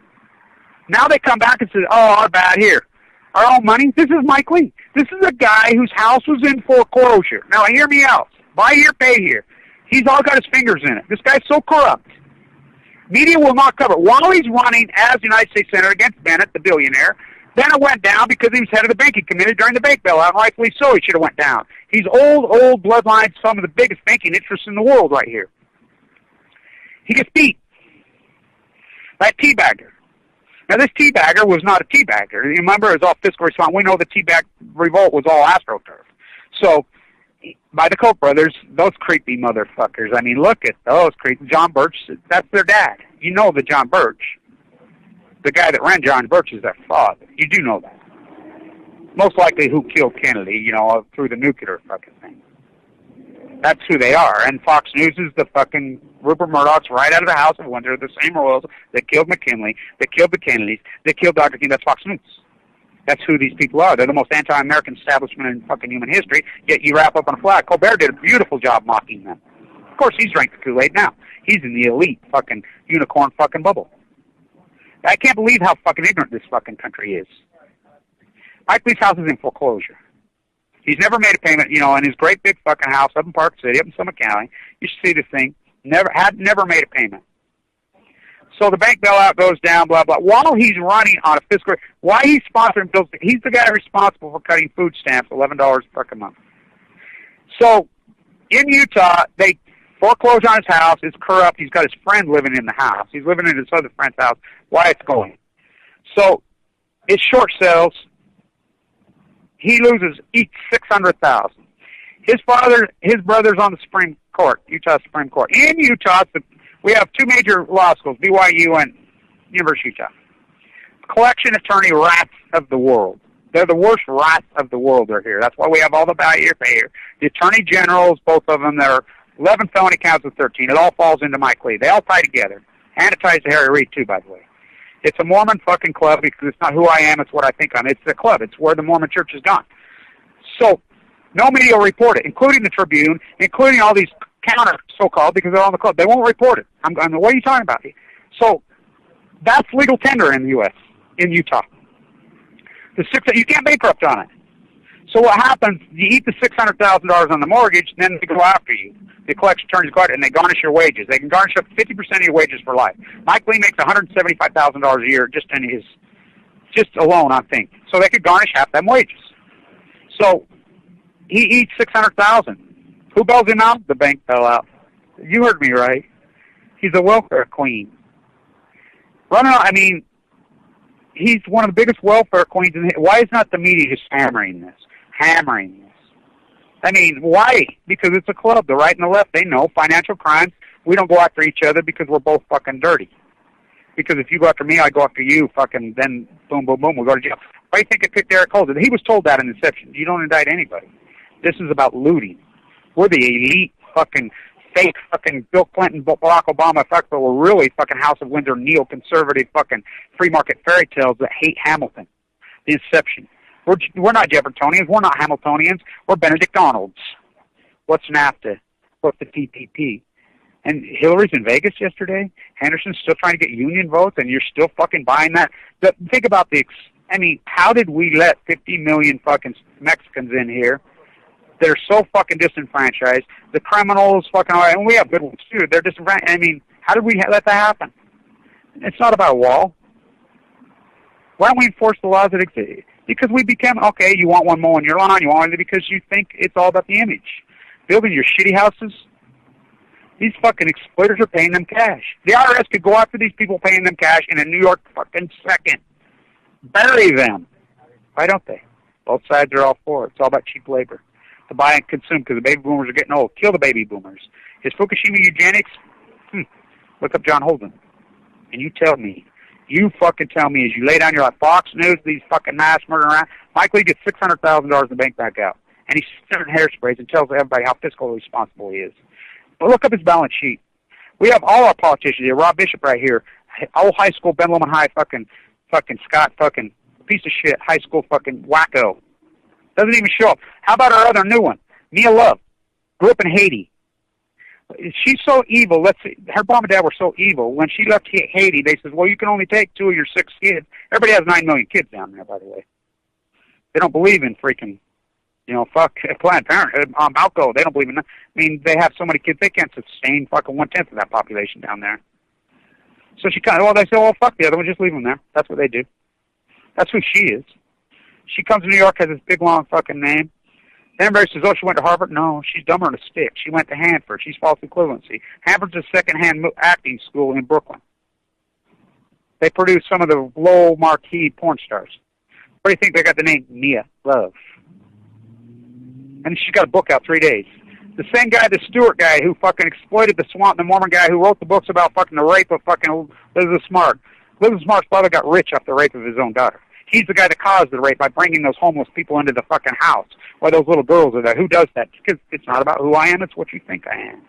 Now they come back and say, oh, our bad here. Our own money? This is Mike Lee. This is a guy whose house was in foreclosure. Now, hear me out. Buy here, pay here. He's all got his fingers in it. This guy's so corrupt. Media will not cover it. While he's running as United States Senator against Bennett, the billionaire, Bennett went down because he was head of the banking committee during the bank bailout. Rightfully so, he should have went down. He's old bloodline, some of the biggest banking interests in the world right here. He gets beat by a teabagger. Now, this teabagger was not a teabagger. You remember, it was all fiscal response. We know the teabag revolt was all AstroTurf. So, by the Koch brothers, those creepy motherfuckers. I mean, look at those creepy. John Birch, that's their dad. You know the John Birch. The guy that ran John Birch is their father. You do know that. Most likely who killed Kennedy, you know, through the nuclear fucking thing. That's who they are. And Fox News is the fucking Rupert Murdoch's right out of the House of Windsor, the same royals that killed McKinley, that killed the Kennedys, that killed Dr. King. That's Fox News. That's who these people are. They're the most anti-American establishment in fucking human history, yet you wrap up on a flag. Colbert did a beautiful job mocking them. Of course, he's drank the Kool-Aid now. He's in the elite fucking unicorn fucking bubble. I can't believe how fucking ignorant this fucking country is. Mike Lee's house is in foreclosure. He's never made a payment, you know, in his great big fucking house up in Park City, up in Summit County. You should see this thing. Never made a payment. So the bank bailout goes down, blah, blah. While he's running on a fiscal, why he's sponsoring bills, he's the guy responsible for cutting food stamps, $11 a fucking month. So in Utah, they foreclose on his house. It's corrupt. He's got his friend living in the house. He's living in his other friend's house. Why it's going. So it's short sales. He loses each $600,000. His brother's on the Supreme Court, Utah Supreme Court. In Utah, we have two major law schools, BYU and University of Utah. Collection attorney rats of the world. They're the worst rats of the world are here. That's why we have all the buy here, pay here. The attorney generals, both of them, there are 11 felony counts of 13. It all falls into Mike Lee. They all tie together. And it ties to Harry Reid, too, by the way. It's a Mormon fucking club because it's not who I am, it's what I think I'm. It's the club. It's where the Mormon church has gone. So no media will report it, including the Tribune, including all these counter so-called because they're on the club. They won't report it. What are you talking about? So that's legal tender in the U.S., in Utah. You can't bankrupt on it. So what happens, you eat the $600,000 on the mortgage, and then they go after you. The collection attorneys go out and they garnish your wages. They can garnish up 50% of your wages for life. Mike Lee makes $175,000 a year just alone, I think. So they could garnish half them wages. So he eats $600,000. Who bails him out? The bank fell out. You heard me right. He's a welfare queen. He's one of the biggest welfare queens. Why is not the media just hammering this? I mean, why? Because it's a club. The right and the left, they know financial crimes. We don't go after each other because we're both fucking dirty. Because if you go after me, I go after you, fucking, then boom, boom, boom, we'll go to jail. Why do you think it picked Eric Holder? He was told that in Inception. You don't indict anybody. This is about looting. We're the elite fucking fake fucking Bill Clinton, Barack Obama effect, but we're really fucking House of Windsor neoconservative fucking free market fairy tales that hate Hamilton. The Inception. We're not Jeffersonians. We're not Hamiltonians. We're Benedict Arnolds. What's NAFTA? What's the TPP? And Hillary's in Vegas yesterday. Henderson's still trying to get union votes, and you're still fucking buying that. Think about how did we let 50 million fucking Mexicans in here that are so fucking disenfranchised? The criminals fucking, and we have good ones too. They're disenfranchised. How did we let that happen? It's not about a wall. Why don't we enforce the laws that exist? Because we became, okay, you want one more in your lawn, you want it because you think it's all about the image. Building your shitty houses, these fucking exploiters are paying them cash. The IRS could go after these people paying them cash in a New York fucking second. Bury them. Why don't they? Both sides are all for it. It's all about cheap labor. To buy and consume because the baby boomers are getting old. Kill the baby boomers. Is Fukushima eugenics? Look up John Holden. And you tell me. You fucking tell me as you lay down your life. Fox News, these fucking mass murder around. Mike Lee gets $600,000 in the bank back out. And he's sending hairsprays and tells everybody how fiscally responsible he is. But look up his balance sheet. We have all our politicians here. Rob Bishop right here. Old high school, Ben Lomond High fucking Scott fucking piece of shit high school fucking wacko. Doesn't even show up. How about our other new one? Mia Love. Grew up in Haiti. She's so evil. Let's see. Her mom and dad were so evil. When she left Haiti, they said, well, you can only take 2 of your 6 kids. Everybody has 9 million kids down there, by the way. They don't believe in freaking, fuck Planned Parenthood. Balco, they don't believe in that. I mean, they have so many kids, they can't sustain fucking 1/10 of that population down there. So she they say, well, fuck the other one, just leave them there. That's what they do. That's who she is. She comes to New York, has this big, long fucking name. Then everybody says, oh, she went to Harvard? No, she's dumber than a stick. She went to Hanford. She's false equivalency. Hanford's a second-hand acting school in Brooklyn. They produce some of the low-marquee porn stars. Where do you think they got the name Mia Love? And she's got a book out 3 days. The same guy, the Stewart guy who fucking exploited the swamp, the Mormon guy who wrote the books about fucking the rape of fucking Elizabeth Smart. Elizabeth Smart's father got rich off the rape of his own daughter. He's the guy that caused the rape by bringing those homeless people into the fucking house while those little girls are there. Who does that? Because it's not about who I am, it's what you think I am.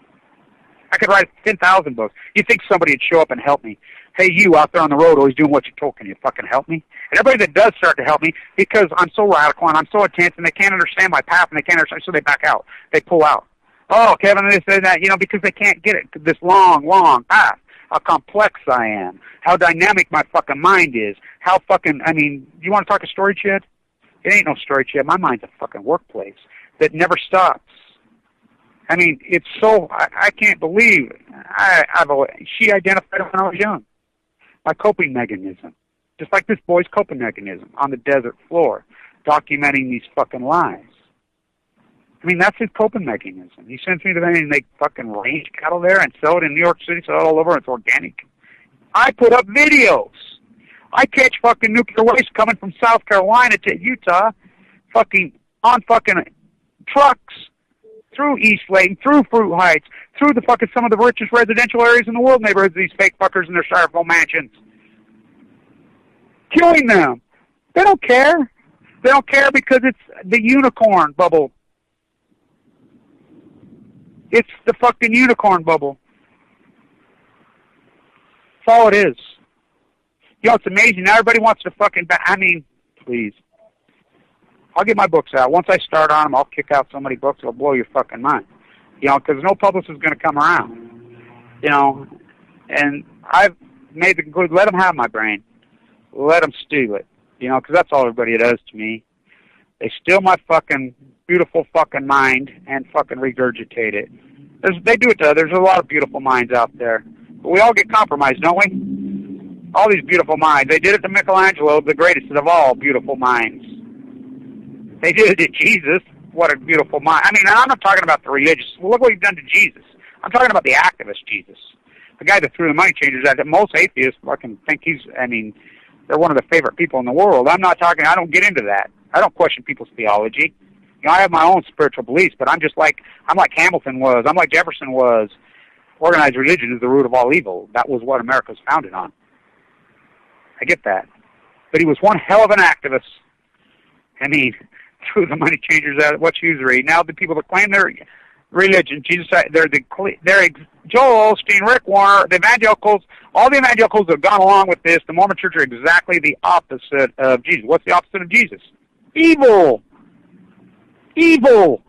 I could write 10,000 books. You think somebody would show up and help me? Hey, you out there on the road always doing what you're told, can you fucking help me? And everybody that does start to help me, because I'm so radical and I'm so intense and they can't understand my path and they can't understand, so they back out. They pull out. Oh, Kevin, this and that, because they can't get it. This long, long path. How complex I am. How dynamic my fucking mind is. How fucking, you want to talk a storage shed? It ain't no storage shed. My mind's a fucking workplace that never stops. It's so, I can't believe she identified when I was young. My coping mechanism. Just like this boy's coping mechanism on the desert floor, documenting these fucking lies. That's his coping mechanism. He sends me to them and they fucking range cattle there and sell it in New York City, sell it all over, and it's organic. I put up videos. I catch fucking nuclear waste coming from South Carolina to Utah, on fucking trucks, through East Layton, through Fruit Heights, through the fucking some of the richest residential areas in the world, neighborhoods, these fake fuckers in their styrofoam mansions. Killing them. They don't care. They don't care because it's the unicorn bubble. It's the fucking unicorn bubble. That's all it is. It's amazing. Now everybody wants to fucking... please. I'll get my books out. Once I start on them, I'll kick out so many books, it'll blow your fucking mind. Because no publicist is going to come around. And I've made the conclusion, let them have my brain. Let them steal it. Because that's all everybody does to me. They steal my fucking beautiful fucking mind and fucking regurgitate it. They do it to others. There's a lot of beautiful minds out there. But we all get compromised, don't we? All these beautiful minds. They did it to Michelangelo, the greatest of all beautiful minds. They did it to Jesus. What a beautiful mind. I'm not talking about the religious. Well, look what you've done to Jesus. I'm talking about the activist Jesus. The guy that threw the money changers at it. Most atheists fucking think they're one of the favorite people in the world. I don't get into that. I don't question people's theology. I have my own spiritual beliefs, but I'm like Hamilton was. I'm like Jefferson was. Organized religion is the root of all evil. That was what America was founded on. I get that. But he was one hell of an activist. Threw the money changers at what's usury. Now the people that claim their religion, Jesus, they're Joel Osteen, Rick Warner, the evangelicals, all the evangelicals that have gone along with this, the Mormon Church are exactly the opposite of Jesus. What's the opposite of Jesus? Evil. Evil.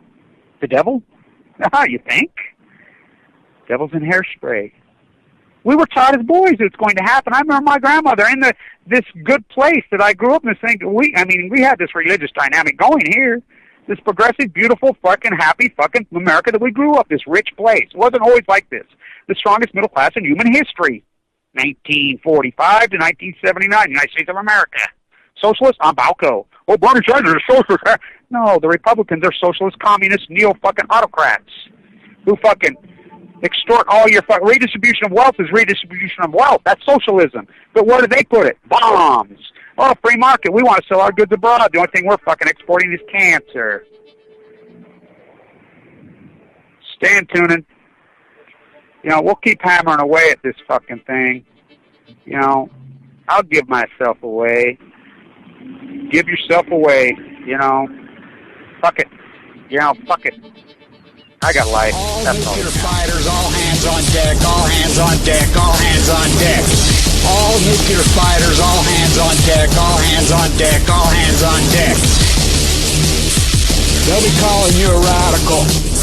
The devil? You think? Devil's in hairspray. We were taught as boys it's going to happen. I remember my grandmother in this good place that I grew up in. This thing, we had this religious dynamic going here. This progressive, beautiful, fucking happy, fucking America that we grew up. This rich place. It wasn't always like this. The strongest middle class in human history. 1945 to 1979, United States of America. Socialists on Balco. Oh, Bernie Sanders is socialist. No, the Republicans are socialist, communist, neo-fucking autocrats who fucking extort all your redistribution of wealth is redistribution of wealth. That's socialism. But where do they put it? Bombs. Oh, free market. We want to sell our goods abroad. The only thing we're fucking exporting is cancer. Stay tuning. We'll keep hammering away at this fucking thing. I'll give myself away. Give yourself away. Fuck it. Fuck it. I got life. All nuclear fighters, all hands on deck, all hands on deck, all hands on deck. All nuclear fighters, all hands on deck, all hands on deck, all hands on deck. They'll be calling you a radical.